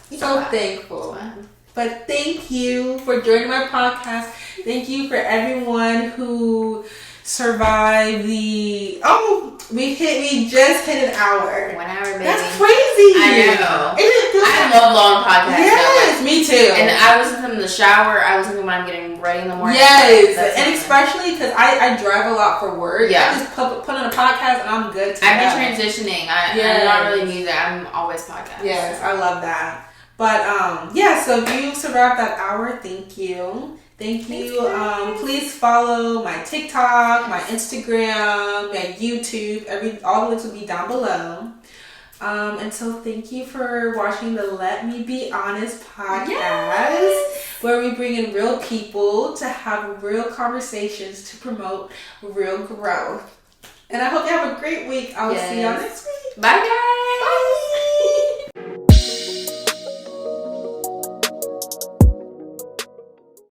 Speaker 1: so thankful. But thank you for joining my podcast. Thank you for everyone who survived we just hit an hour.
Speaker 2: 1 hour, baby.
Speaker 1: That's crazy.
Speaker 2: I know. I love long podcasts.
Speaker 1: Yes, me too.
Speaker 2: And I listen to them in the shower. I listen to them when I'm getting ready in the morning.
Speaker 1: Yes, and especially because I drive a lot for work.
Speaker 2: Yeah.
Speaker 1: I just put on a podcast and I'm good to go.
Speaker 2: I've been transitioning. I'm not really music. I'm always podcast.
Speaker 1: Yes, I love that. But so if you survived that hour, thank you. Thank you. Please follow my TikTok, my Instagram, my YouTube. All the links will be down below. And so thank you for watching the Let Me Be Honest podcast, where we bring in real people to have real conversations to promote real growth. And I hope you have a great week. I will see y'all next week.
Speaker 2: Bye, guys.